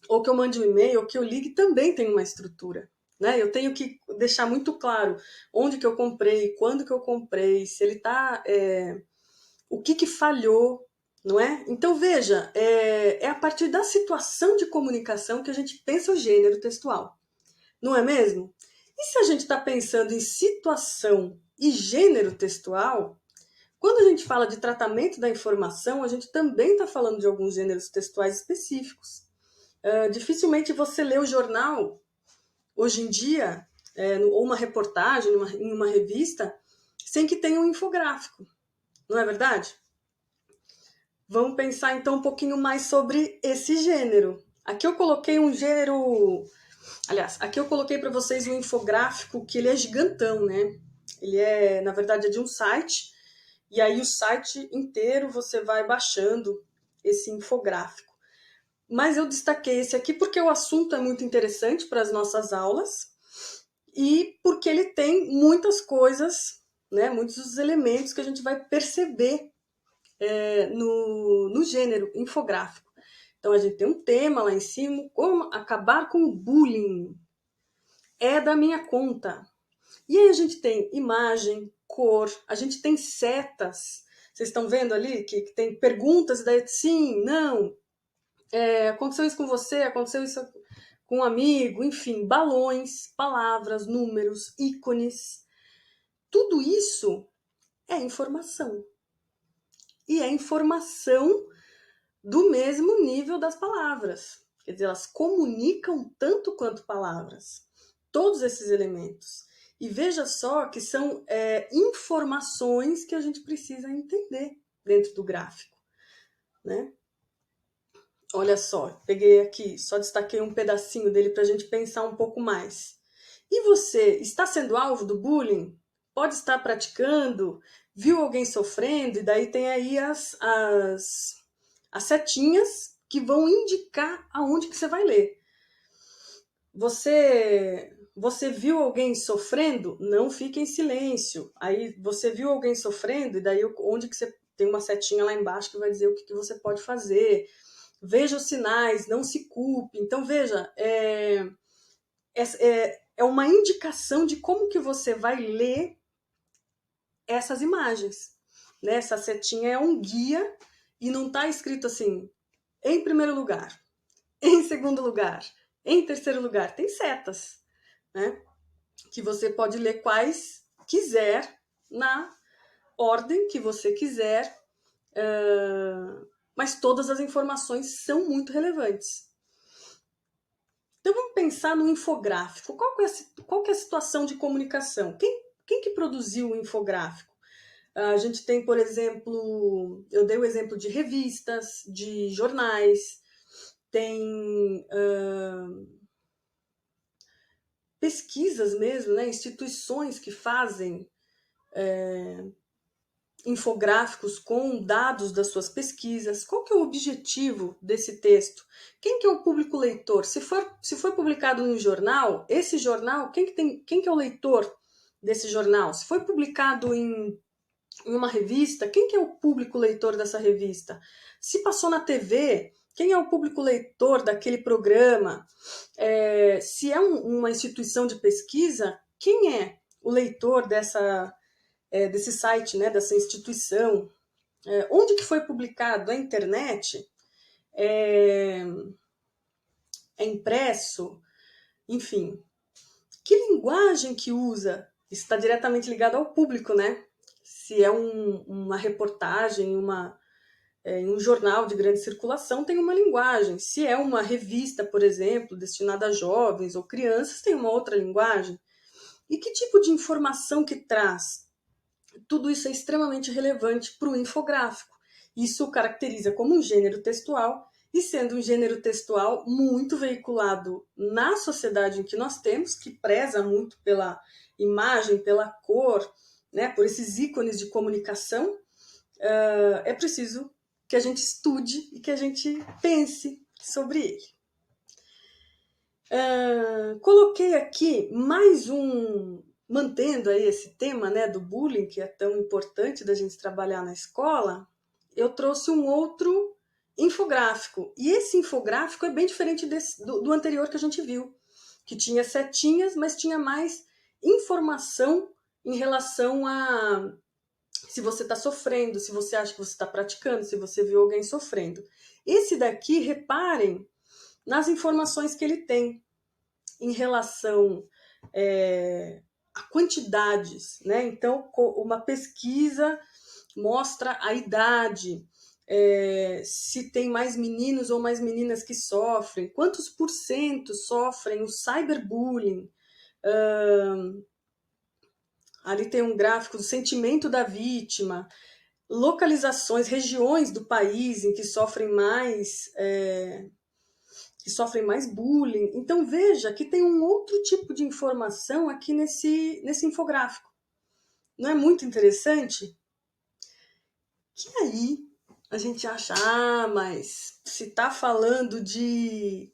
ou que eu mande um e-mail, ou que eu ligue, também tem uma estrutura. Né? Eu tenho que deixar muito claro onde que eu comprei, quando que eu comprei, se ele está... o que falhou, não é? Então, veja, é a partir da situação de comunicação que a gente pensa o gênero textual, não é mesmo? E se a gente está pensando em situação e gênero textual, quando a gente fala de tratamento da informação, a gente também está falando de alguns gêneros textuais específicos. Dificilmente você lê o jornal, hoje em dia, ou uma reportagem em uma revista, sem que tenha um infográfico, não é verdade? Vamos pensar então um pouquinho mais sobre esse gênero. Aqui eu coloquei um gênero... Aliás, aqui eu coloquei para vocês um infográfico que ele é gigantão, né? Ele na verdade, é de um site, e aí o site inteiro você vai baixando esse infográfico. Mas eu destaquei esse aqui porque o assunto é muito interessante para as nossas aulas e porque ele tem muitas coisas, né? Muitos dos elementos que a gente vai perceber no gênero infográfico. Então, a gente tem um tema lá em cima, como acabar com o bullying. É da minha conta. E aí a gente tem imagem, cor, a gente tem setas. Vocês estão vendo ali que tem perguntas, daí sim, não. Aconteceu isso com você, aconteceu isso com um amigo, enfim, balões, palavras, números, ícones. Tudo isso é informação. E é informação do mesmo nível das palavras. Quer dizer, elas comunicam tanto quanto palavras, todos esses elementos. E veja só que são informações que a gente precisa entender dentro do gráfico, né? Olha só, peguei aqui, só destaquei um pedacinho dele para a gente pensar um pouco mais. E você, está sendo alvo do bullying? Pode estar praticando? Viu alguém sofrendo? E daí tem aí as setinhas que vão indicar aonde que você vai ler. Você viu alguém sofrendo? Não fique em silêncio. Aí você viu alguém sofrendo, e daí onde que você tem uma setinha lá embaixo que vai dizer o que você pode fazer. Veja os sinais, não se culpe. Então, veja, é uma indicação de como que você vai ler essas imagens. Né? Essa setinha é um guia e não está escrito assim, em primeiro lugar, em segundo lugar, em terceiro lugar. Tem setas, né? Que você pode ler quais quiser, na ordem que você quiser, mas todas as informações são muito relevantes. Então vamos pensar no infográfico. Qual que é a situação de comunicação? Quem que produziu o infográfico? A gente tem, por exemplo, eu dei o exemplo de revistas, de jornais, tem pesquisas mesmo, né? Instituições que fazem infográficos com dados das suas pesquisas. Qual que é o objetivo desse texto? Quem que é o público leitor? Se for publicado em um jornal, esse jornal, quem que é o leitor desse jornal? Se foi publicado em uma revista, quem que é o público leitor dessa revista? Se passou na TV, quem é o público leitor daquele programa? Se é uma instituição de pesquisa, quem é o leitor desse site, né, dessa instituição? Onde que foi publicado? Na internet? É impresso? Enfim. Que linguagem que usa? Está diretamente ligado ao público, né? Se é uma reportagem, em um jornal de grande circulação, tem uma linguagem. Se é uma revista, por exemplo, destinada a jovens ou crianças, tem uma outra linguagem. E que tipo de informação que traz? Tudo isso é extremamente relevante para o infográfico. Isso o caracteriza como um gênero textual, e sendo um gênero textual muito veiculado na sociedade em que nós temos, que preza muito pela imagem, pela cor, né, por esses ícones de comunicação, é preciso que a gente estude e que a gente pense sobre ele. Coloquei aqui mais mantendo aí esse tema, né, do bullying, que é tão importante da gente trabalhar na escola, eu trouxe um outro infográfico. E esse infográfico é bem diferente do anterior que a gente viu, que tinha setinhas, mas tinha mais informação em relação a se você está sofrendo, se você acha que você está praticando, se você viu alguém sofrendo. Esse daqui, reparem nas informações que ele tem em relação a quantidades, né? Então, uma pesquisa mostra a idade, se tem mais meninos ou mais meninas que sofrem, quantos por cento sofrem o cyberbullying. Ali tem um gráfico do sentimento da vítima, localizações, regiões do país em que sofrem mais bullying. Então veja que tem um outro tipo de informação aqui nesse infográfico. Não é muito interessante? Que aí a gente acha, mas se está falando de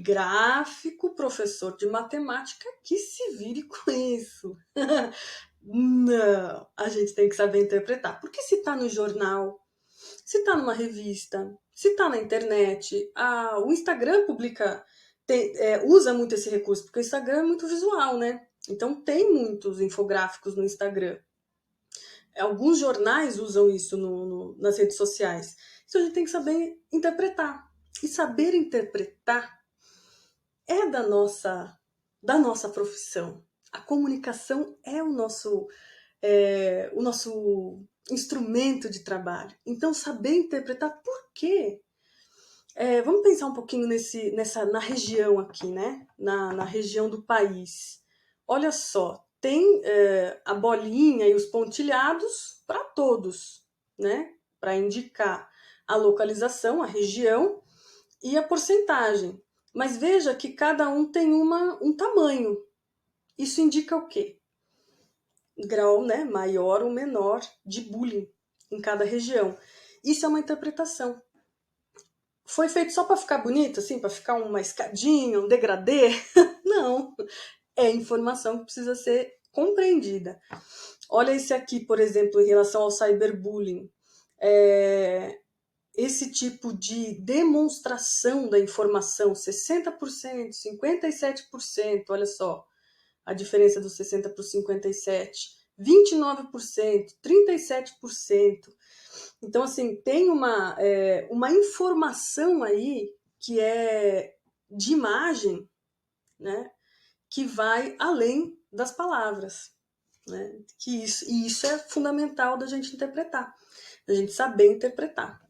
gráfico, professor de matemática, que se vire com isso. Não, a gente tem que saber interpretar. Porque se está no jornal, se está numa revista, se está na internet, o Instagram usa muito esse recurso, porque o Instagram é muito visual, né? Então tem muitos infográficos no Instagram. Alguns jornais usam isso nas redes sociais. Então a gente tem que saber interpretar. E saber interpretar é da nossa profissão. A comunicação é o nosso instrumento de trabalho. Então, saber interpretar por quê Vamos pensar um pouquinho na região aqui, né? Na região do país. Olha só, tem a bolinha e os pontilhados para todos, né? Para indicar a localização, a região e a porcentagem. Mas veja que cada um tem um tamanho. Isso indica o quê? Grau, né, maior ou menor de bullying em cada região. Isso é uma interpretação. Foi feito só para ficar bonito, assim, para ficar uma escadinha, um degradê? Não. É informação que precisa ser compreendida. Olha esse aqui, por exemplo, em relação ao cyberbullying. Esse tipo de demonstração da informação, 60%, 57%, olha só a diferença dos 60 para os 57%, 29%, 37%. Então, assim, tem uma informação aí que é de imagem, né, que vai além das palavras. Né? E isso é fundamental da gente interpretar, da gente saber interpretar.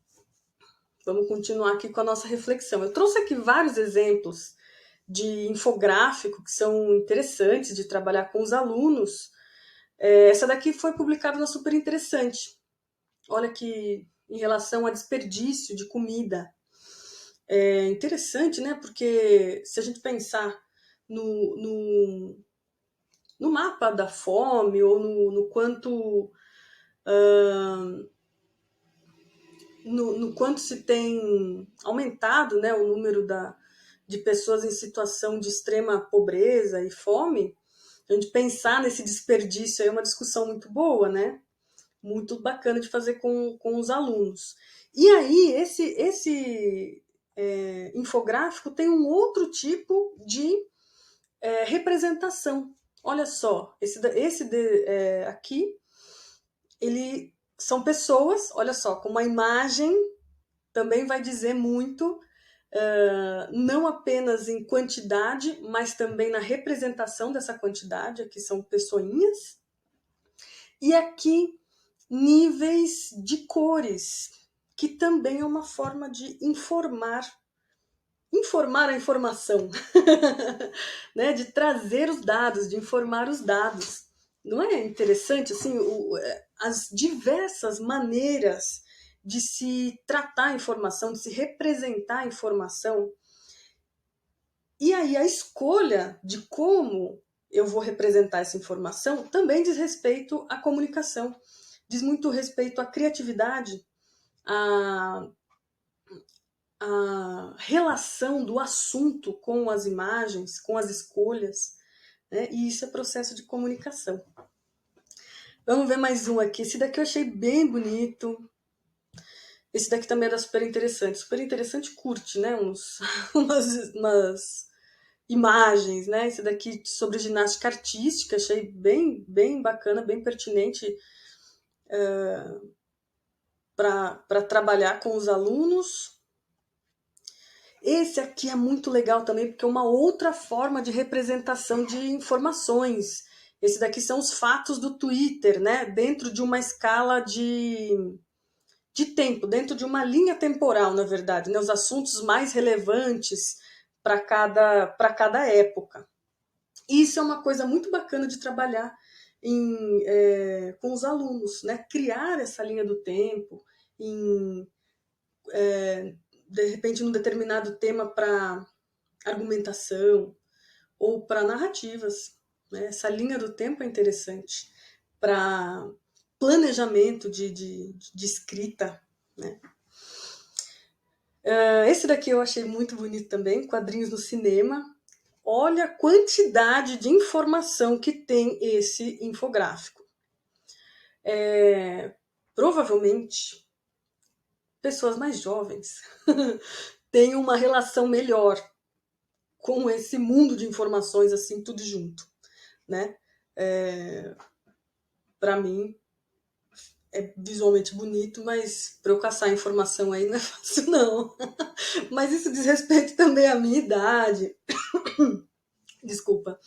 Vamos continuar aqui com a nossa reflexão. Eu trouxe aqui vários exemplos de infográfico que são interessantes de trabalhar com os alunos. Essa daqui foi publicada na Super Interessante. Olha que em relação a desperdício de comida. É interessante, né? Porque se a gente pensar no mapa da fome ou no quanto no quanto se tem aumentado, né, o número de pessoas em situação de extrema pobreza e fome, a gente pensar nesse desperdício aí é uma discussão muito boa, né? Muito bacana de fazer com os alunos. E aí, esse infográfico tem um outro tipo de representação. Olha só, aqui, ele são pessoas, olha só, com uma imagem também vai dizer muito, não apenas em quantidade, mas também na representação dessa quantidade. Aqui são pessoinhas. E aqui, níveis de cores, que também é uma forma de informar a informação, né? De trazer os dados, de informar os dados. Não é interessante assim as diversas maneiras de se tratar a informação, de se representar a informação? E aí a escolha de como eu vou representar essa informação também diz respeito à comunicação, diz muito respeito à criatividade, à relação do assunto com as imagens, com as escolhas, né? E isso é processo de comunicação. Vamos ver mais um aqui. Esse daqui eu achei bem bonito. Esse daqui também era super interessante. Super interessante, curte, né? Umas imagens, né? Esse daqui sobre ginástica artística, achei bem, bem bacana, bem pertinente para trabalhar com os alunos. Esse aqui é muito legal também, porque é uma outra forma de representação de informações. Esse daqui são os fatos do Twitter, né? Dentro de uma escala de tempo, dentro de uma linha temporal, na verdade, né? Os assuntos mais relevantes para cada época. Isso é uma coisa muito bacana de trabalhar com os alunos, né? Criar essa linha do tempo, de repente, num determinado tema para argumentação ou para narrativas. Né? Essa linha do tempo é interessante para planejamento de escrita. Né? Esse daqui eu achei muito bonito também, quadrinhos no cinema. Olha a quantidade de informação que tem esse infográfico. Provavelmente, pessoas mais jovens têm uma relação melhor com esse mundo de informações, assim, tudo junto, né? Para mim, é visualmente bonito, mas para eu caçar informação aí não é fácil, não. Mas isso diz respeito também à minha idade. Desculpa.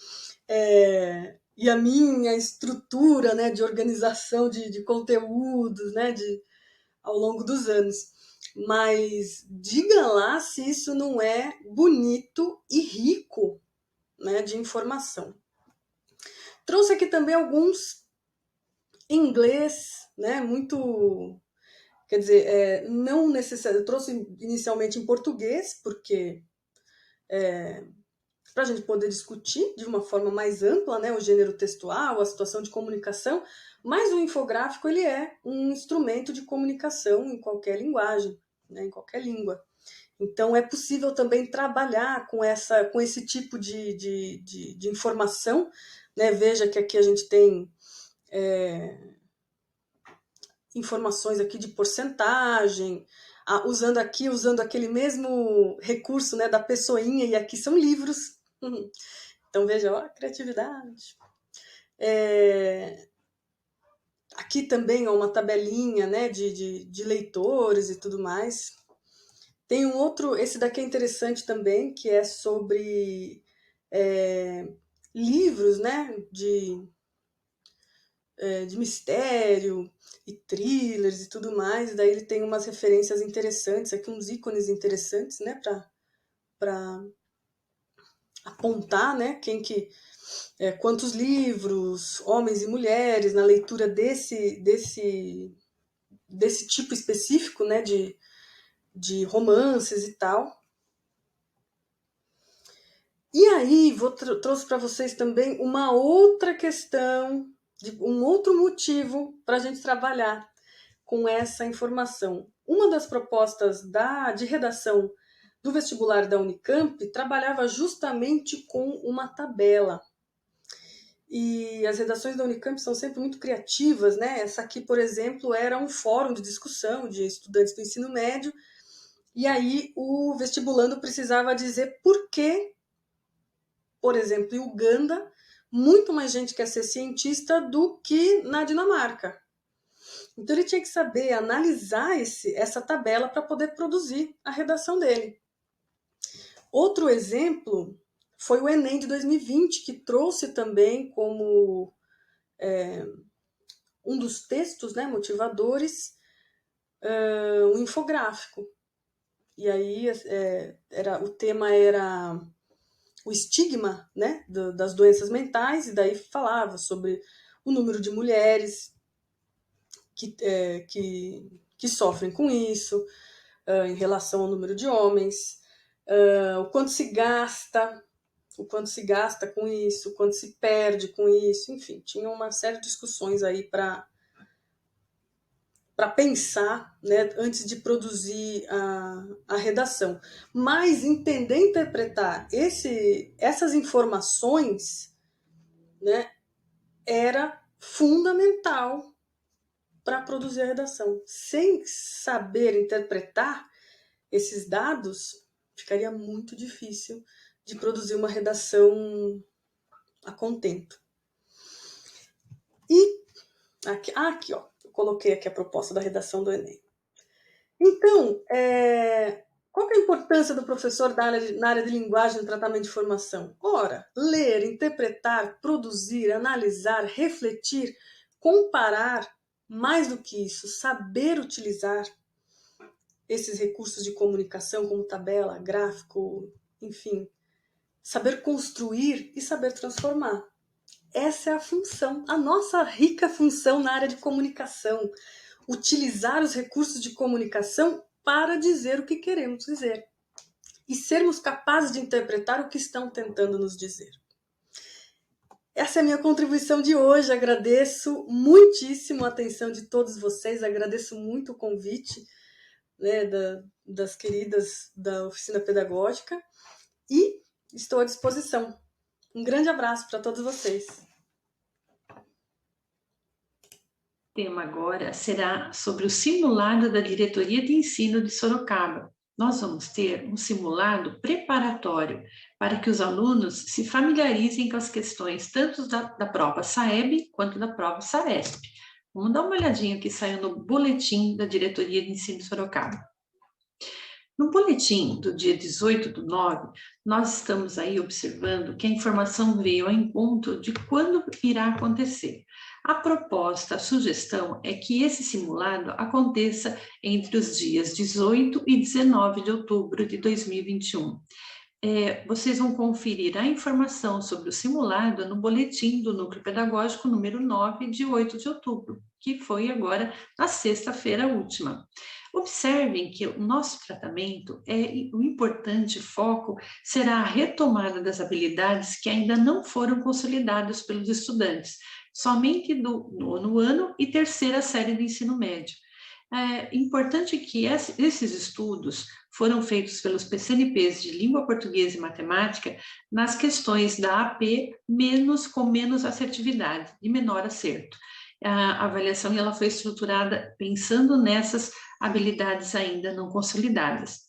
E a minha estrutura, né, de organização de conteúdos, né, ao longo dos anos. Mas diga lá se isso não é bonito e rico, né, de informação. Trouxe aqui também alguns em inglês, né, muito... Quer dizer, não necessariamente... Eu trouxe inicialmente em português, porque... para a gente poder discutir de uma forma mais ampla, né, o gênero textual, a situação de comunicação, mas o infográfico ele é um instrumento de comunicação em qualquer linguagem, né, em qualquer língua. Então, é possível também trabalhar com esse tipo de informação, né? Veja que aqui a gente tem informações aqui de porcentagem, usando aquele mesmo recurso, né, da pessoinha, e aqui são livros. Então, veja, ó, a criatividade. Aqui também, ó, uma tabelinha, né, de leitores e tudo mais. Tem um outro, esse daqui é interessante também, que é sobre livros, né, de mistério e thrillers e tudo mais. E daí ele tem umas referências interessantes, aqui uns ícones interessantes, né, para apontar, né, quantos livros, homens e mulheres, na leitura desse tipo específico, né, de romances e tal. E aí, trouxe para vocês também uma outra questão, um outro motivo para a gente trabalhar com essa informação. Uma das propostas de redação do vestibular da Unicamp trabalhava justamente com uma tabela. E as redações da Unicamp são sempre muito criativas, né? Essa aqui, por exemplo, era um fórum de discussão de estudantes do ensino médio, e aí o vestibulando precisava dizer por que, por exemplo, em Uganda, muito mais gente quer ser cientista do que na Dinamarca. Então ele tinha que saber analisar essa tabela para poder produzir a redação dele. Outro exemplo foi o Enem de 2020, que trouxe também como um dos textos, né, motivadores, um infográfico. E aí o tema era o estigma, né, das doenças mentais, e daí falava sobre o número de mulheres que sofrem com isso, em relação ao número de homens, o quanto se gasta com isso, o quanto se perde com isso, enfim, tinha uma série de discussões aí para pensar, né, antes de produzir a redação. Mas entender e interpretar essas informações, né, era fundamental para produzir a redação. Sem saber interpretar esses dados, ficaria muito difícil de produzir uma redação a contento. E aqui, ó, eu coloquei aqui a proposta da redação do Enem. Então, qual que é a importância do professor na área de linguagem no tratamento de informação? Ora, ler, interpretar, produzir, analisar, refletir, comparar, mais do que isso, saber utilizar esses recursos de comunicação, como tabela, gráfico, enfim, saber construir e saber transformar. Essa é a função, a nossa rica função na área de comunicação. Utilizar os recursos de comunicação para dizer o que queremos dizer. E sermos capazes de interpretar o que estão tentando nos dizer. Essa é a minha contribuição de hoje. Agradeço muitíssimo a atenção de todos vocês. Agradeço muito o convite, né, das queridas da Oficina Pedagógica. E estou à disposição. Um grande abraço para todos vocês. O tema agora será sobre o simulado da Diretoria de Ensino de Sorocaba. Nós vamos ter um simulado preparatório para que os alunos se familiarizem com as questões tanto da prova SAEB quanto da prova SAESP. Vamos dar uma olhadinha que saiu no boletim da Diretoria de Ensino de Sorocaba. No boletim do dia 18/9, nós estamos aí observando que a informação veio ao encontro de quando irá acontecer. A proposta, a sugestão é que esse simulado aconteça entre os dias 18 e 19 de outubro de 2021. Vocês vão conferir a informação sobre o simulado no boletim do Núcleo Pedagógico número 9, de 8 de outubro, que foi agora na sexta-feira última. Observem que o nosso tratamento, o importante foco será a retomada das habilidades que ainda não foram consolidadas pelos estudantes, somente do nono ano e terceira série do ensino médio. É importante que esses estudos foram feitos pelos PCNPs de Língua Portuguesa e Matemática nas questões da AP com menos assertividade, de menor acerto. A avaliação ela foi estruturada pensando nessas habilidades ainda não consolidadas.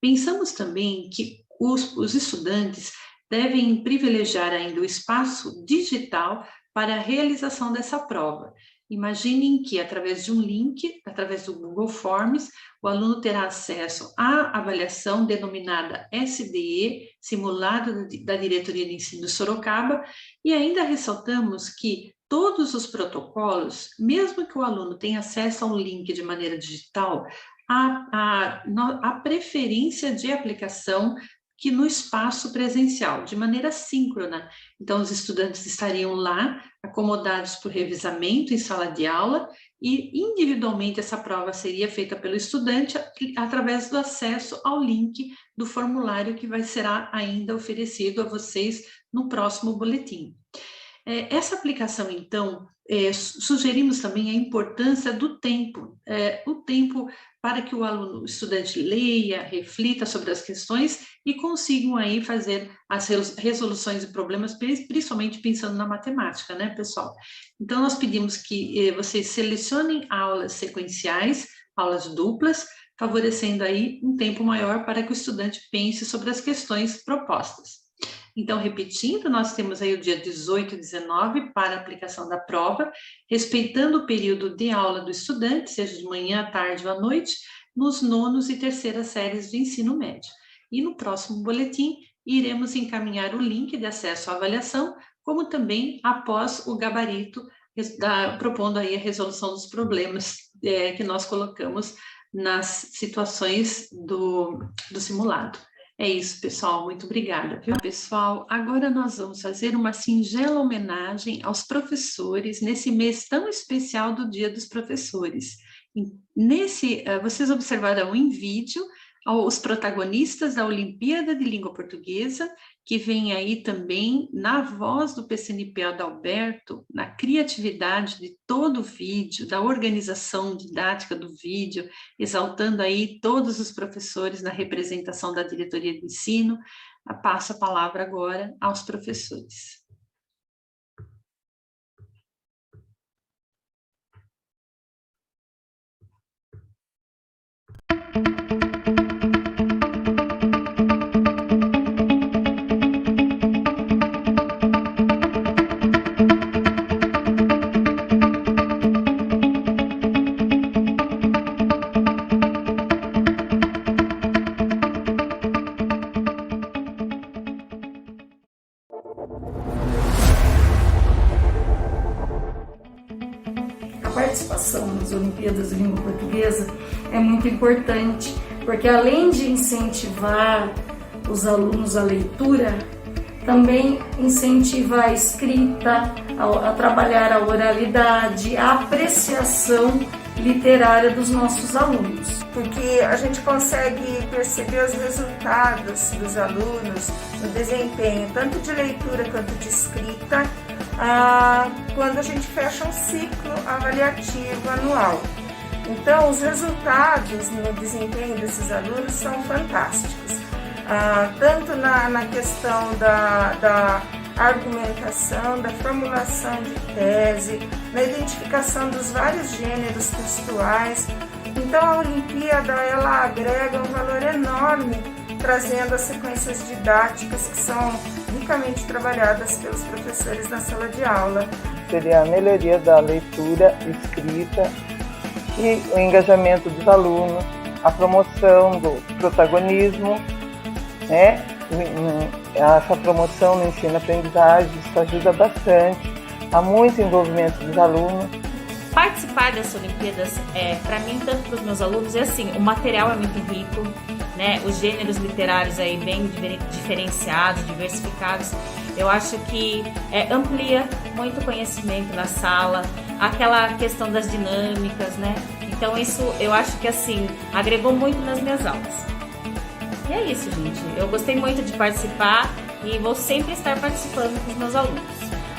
Pensamos também que os estudantes devem privilegiar ainda o espaço digital para a realização dessa prova. Imaginem que, através de um link, através do Google Forms, o aluno terá acesso à avaliação denominada SDE, simulado da Diretoria de Ensino de Sorocaba, e ainda ressaltamos que todos os protocolos, mesmo que o aluno tenha acesso ao link de maneira digital, a preferência de aplicação que no espaço presencial, de maneira síncrona. Então, os estudantes estariam lá, acomodados por revisamento em sala de aula, e individualmente essa prova seria feita pelo estudante através do acesso ao link do formulário que será ainda oferecido a vocês no próximo boletim. Essa aplicação, então, sugerimos também a importância do tempo, o tempo para que o estudante leia, reflita sobre as questões e consigam aí fazer as resoluções de problemas, principalmente pensando na matemática, né, pessoal? Então, nós pedimos que vocês selecionem aulas sequenciais, aulas duplas, favorecendo aí um tempo maior para que o estudante pense sobre as questões propostas. Então, repetindo, nós temos aí o dia 18 e 19 para a aplicação da prova, respeitando o período de aula do estudante, seja de manhã, à tarde ou à noite, nos nonos e terceiras séries de ensino médio. E no próximo boletim, iremos encaminhar o link de acesso à avaliação, como também após o gabarito, propondo aí a resolução dos problemas que nós colocamos nas situações do simulado. É isso, pessoal. Muito obrigada, viu? Pessoal, agora nós vamos fazer uma singela homenagem aos professores nesse mês tão especial do Dia dos Professores. Vocês observarão em vídeo os protagonistas da Olimpíada de Língua Portuguesa, que vem aí também na voz do PCNP Adalberto, na criatividade de todo o vídeo, da organização didática do vídeo, exaltando aí todos os professores na representação da diretoria de ensino. Passo a palavra agora aos professores. A participação nas Olimpíadas de Língua Portuguesa é muito importante, porque além de incentivar os alunos à leitura, também incentiva a escrita, a trabalhar a oralidade, a apreciação literária dos nossos alunos. Porque a gente consegue perceber os resultados dos alunos no desempenho, tanto de leitura quanto de escrita, quando a gente fecha um ciclo avaliativo anual. Então, os resultados no desempenho desses alunos são fantásticos, tanto na questão da argumentação, da formulação de tese, na identificação dos vários gêneros textuais. Então, a Olimpíada ela agrega um valor enorme, trazendo as sequências didáticas que são ricamente trabalhadas pelos professores na sala de aula. Seria a melhoria da leitura, escrita e o engajamento dos alunos, a promoção do protagonismo, né? Essa promoção no ensino-aprendizagem, isso ajuda bastante há muito envolvimento dos alunos. Participar dessas Olimpíadas, para mim, tanto para os meus alunos, é assim, o material é muito rico, né? Os gêneros literários aí bem diferenciados, diversificados. Eu acho que amplia muito o conhecimento na sala, aquela questão das dinâmicas, né? Então isso, eu acho que assim, agregou muito nas minhas aulas. E é isso, gente. Eu gostei muito de participar e vou sempre estar participando com os meus alunos.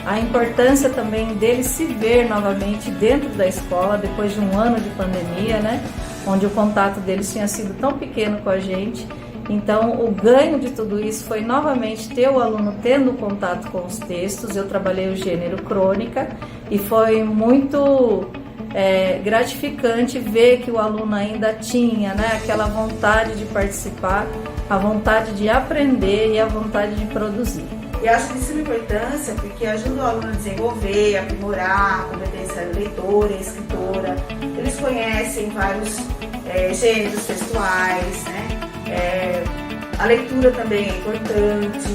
A importância também deles se ver novamente dentro da escola, depois de um ano de pandemia, né? Onde o contato deles tinha sido tão pequeno com a gente. Então, o ganho de tudo isso foi novamente ter o aluno tendo contato com os textos. Eu trabalhei o gênero crônica e foi muito gratificante ver que o aluno ainda tinha, né, aquela vontade de participar, a vontade de aprender e a vontade de produzir. E acho de suma importância porque ajuda o aluno a desenvolver, a aprimorar a competência leitora e escritora. Eles conhecem vários gêneros textuais, né? A leitura também é importante.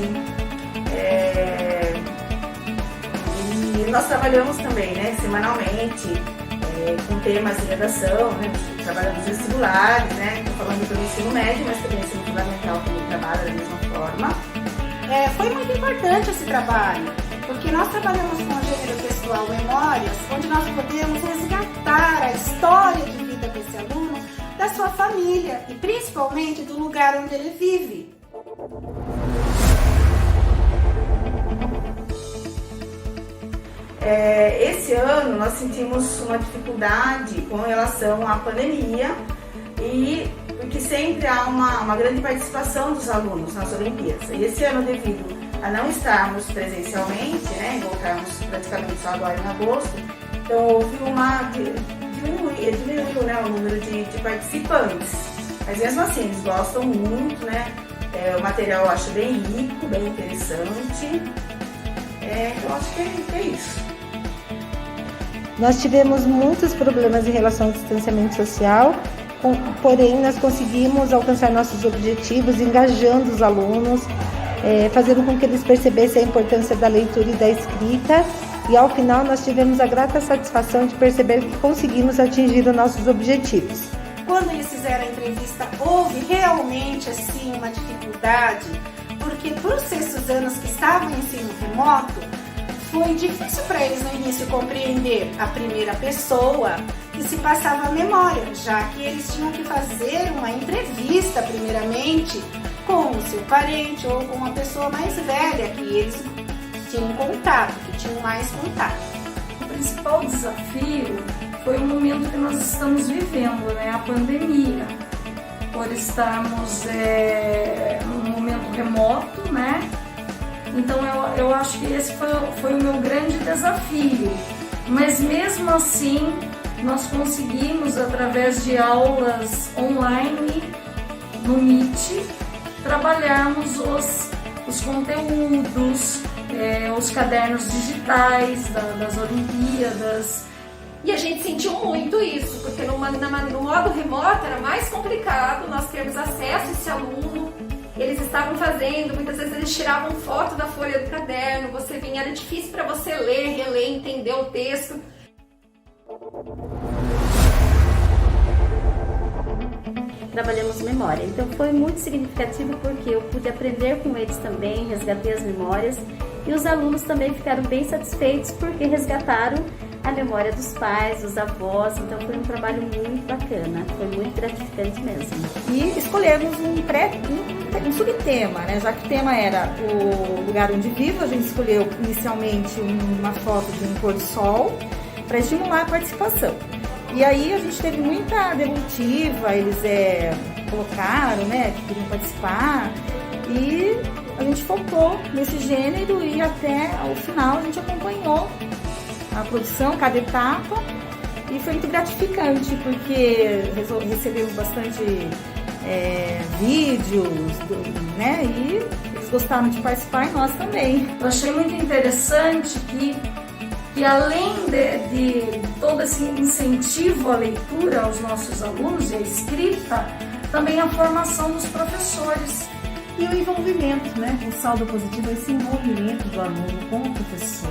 E nós trabalhamos também, né, semanalmente com temas de redação, né? Trabalhamos vestibulares, né? Estou falando pelo ensino médio, mas também ensino fundamental também trabalha da mesma forma. Foi muito importante esse trabalho, porque nós trabalhamos com o gênero textual Memórias, onde nós podemos resgatar a história de vida desse aluno, da sua família e principalmente do lugar onde ele vive. Esse ano nós sentimos uma dificuldade com relação à pandemia e porque sempre há uma grande participação dos alunos nas Olimpíadas. E esse ano, devido a não estarmos presencialmente, né, voltarmos praticamente só agora em agosto, então houve diminuiu, né, o número de participantes. Mas mesmo assim, eles gostam muito, né? O material eu acho bem rico, bem interessante. Eu acho que é isso. Nós tivemos muitos problemas em relação ao distanciamento social, porém nós conseguimos alcançar nossos objetivos engajando os alunos, fazendo com que eles percebessem a importância da leitura e da escrita, e ao final nós tivemos a grata satisfação de perceber que conseguimos atingir os nossos objetivos. Quando eles fizeram a entrevista, houve realmente assim uma dificuldade, porque para os sextos anos que estavam em ensino remoto, foi difícil para eles no início compreender a primeira pessoa que se passava a memória, já que eles tinham que fazer uma entrevista primeiramente com o seu parente ou com uma pessoa mais velha que eles tinham contato, que tinham mais contato. O principal desafio foi o momento que nós estamos vivendo, né? A pandemia, por estarmos num momento remoto, né? Então eu acho que esse foi o meu grande desafio, mas mesmo assim nós conseguimos, através de aulas online no Meet, trabalharmos os conteúdos, os cadernos digitais das Olimpíadas. E a gente sentiu muito isso, porque no modo remoto era mais complicado nós termos acesso a esse aluno. Eles estavam fazendo, muitas vezes eles tiravam foto da folha do caderno, você vinha, era difícil para você ler, reler, entender o texto. Trabalhamos memória, então foi muito significativo porque eu pude aprender com eles também, resgatei as memórias e os alunos também ficaram bem satisfeitos porque resgataram a memória dos pais, dos avós, então foi um trabalho muito bacana, foi muito gratificante mesmo. E escolhemos um subtema, né? Já que o tema era o lugar onde vivo, a gente escolheu inicialmente uma foto de um pôr do sol para estimular a participação. E aí a gente teve muita devolutiva, eles colocaram, né, que queriam participar e a gente focou nesse gênero e até ao final a gente acompanhou a produção, cada etapa, e foi muito gratificante porque recebemos bastante vídeos, né, e eles gostaram de participar e nós também. Eu achei muito interessante que além de todo esse incentivo à leitura aos nossos alunos e à escrita, também a formação dos professores. E o envolvimento, né? O saldo positivo é esse envolvimento do aluno com o professor,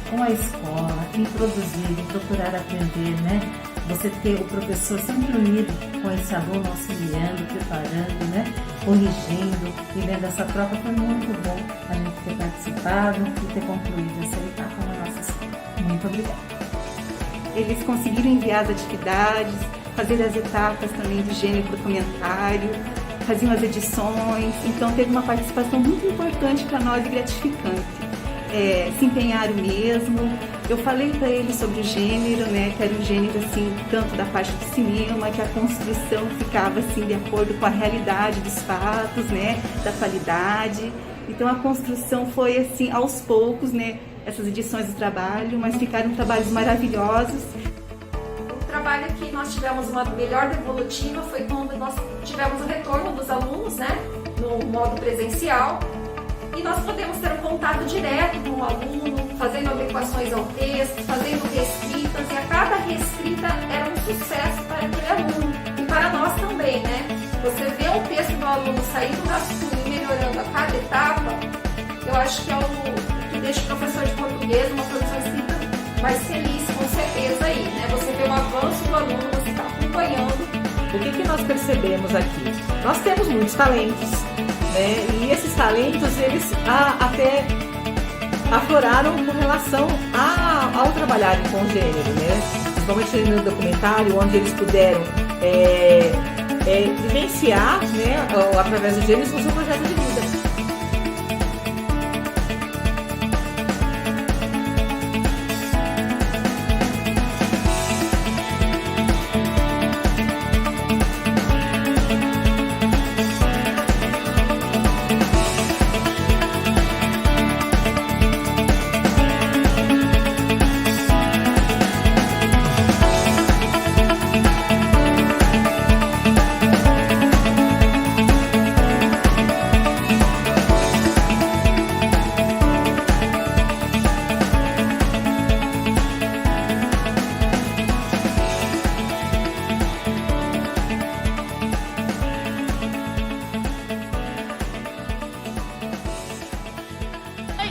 com a escola, em produzir, em procurar aprender, né? Você ter o professor sempre unido com esse aluno, auxiliando, preparando, né? Corrigindo, e vendo essa troca, foi muito bom a gente ter participado e ter concluído essa etapa na nossa escola. Muito obrigada. Eles conseguiram enviar as atividades, fazer as etapas também do gênero para o comentário, faziam as edições, então teve uma participação muito importante para nós e gratificante. Se empenharam mesmo. Eu falei para eles sobre o gênero, né, que era um gênero assim, tanto da parte do cinema, que a construção ficava assim de acordo com a realidade dos fatos, né, da qualidade. Então a construção foi assim aos poucos, né, essas edições do trabalho, mas ficaram trabalhos maravilhosos. O trabalho que nós tivemos uma melhor devolutiva foi quando nós tivemos o retorno dos alunos, né, no modo presencial. E nós podemos ter um contato direto com o aluno, fazendo adequações ao texto, fazendo reescritas, e a cada reescrita era um sucesso para aquele aluno e para nós também, né? Você vê o texto do aluno sair do rascunho e melhorando a cada etapa, eu acho que é o que deixa o professor de português, uma professora escrita, mais feliz, com certeza aí, né? Você vê o avanço do aluno, você está acompanhando. O que nós percebemos aqui? Nós temos muitos talentos, né? E esses talentos, eles até afloraram com relação ao trabalhar com gênero, né? Principalmente no documentário, onde eles puderam vivenciar, né, através do gênero, o seu projeto de vida.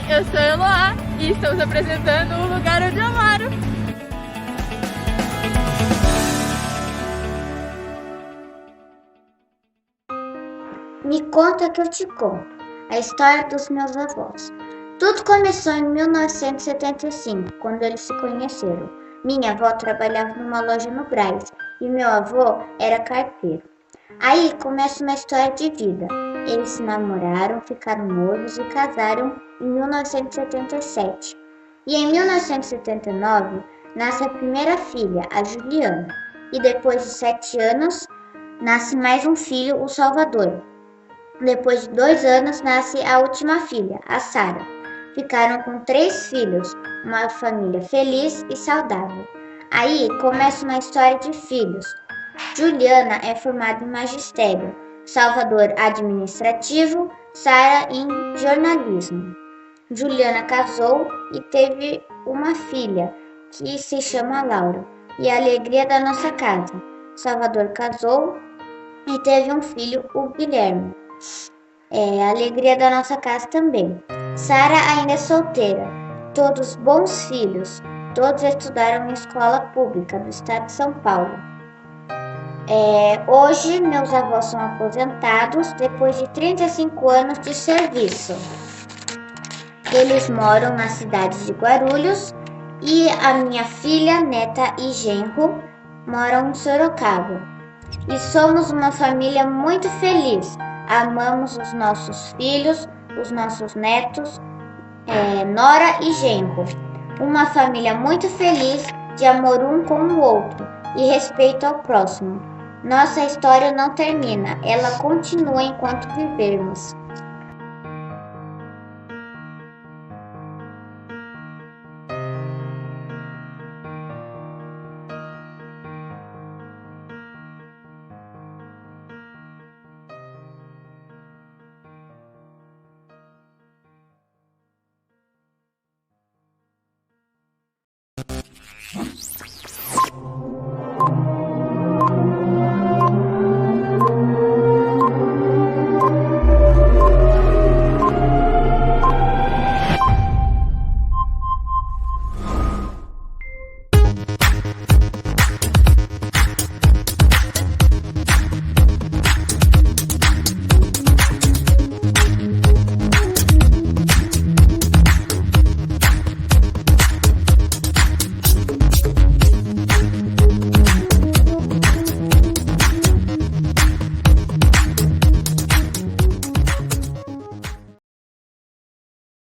Eu sou a Eloá e estamos apresentando o lugar onde eu moro. Me conta que eu te conto. A história dos meus avós. Tudo começou em 1975, quando eles se conheceram. Minha avó trabalhava numa loja no Brás e meu avô era carteiro. Aí começa uma história de vida. Eles se namoraram, ficaram noivos e casaram em 1977. E em 1979 nasce a primeira filha, a Juliana. E depois de 7 anos nasce mais um filho, o Salvador. Depois de 2 anos nasce a última filha, a Sara. Ficaram com 3 filhos, uma família feliz e saudável. Aí começa uma história de filhos. Juliana é formada em magistério, Salvador administrativo, Sara em jornalismo. Juliana casou e teve uma filha, que se chama Laura, e a alegria da nossa casa. Salvador casou e teve um filho, o Guilherme. A alegria da nossa casa também. Sara ainda é solteira, todos bons filhos, todos estudaram em escola pública do estado de São Paulo. Hoje meus avós são aposentados depois de 35 anos de serviço. Eles moram na cidade de Guarulhos e a minha filha, neta e genro moram em Sorocaba. E somos uma família muito feliz. Amamos os nossos filhos, os nossos netos, nora e genro. Uma família muito feliz, de amor um com o outro e respeito ao próximo. Nossa história não termina, ela continua enquanto vivermos.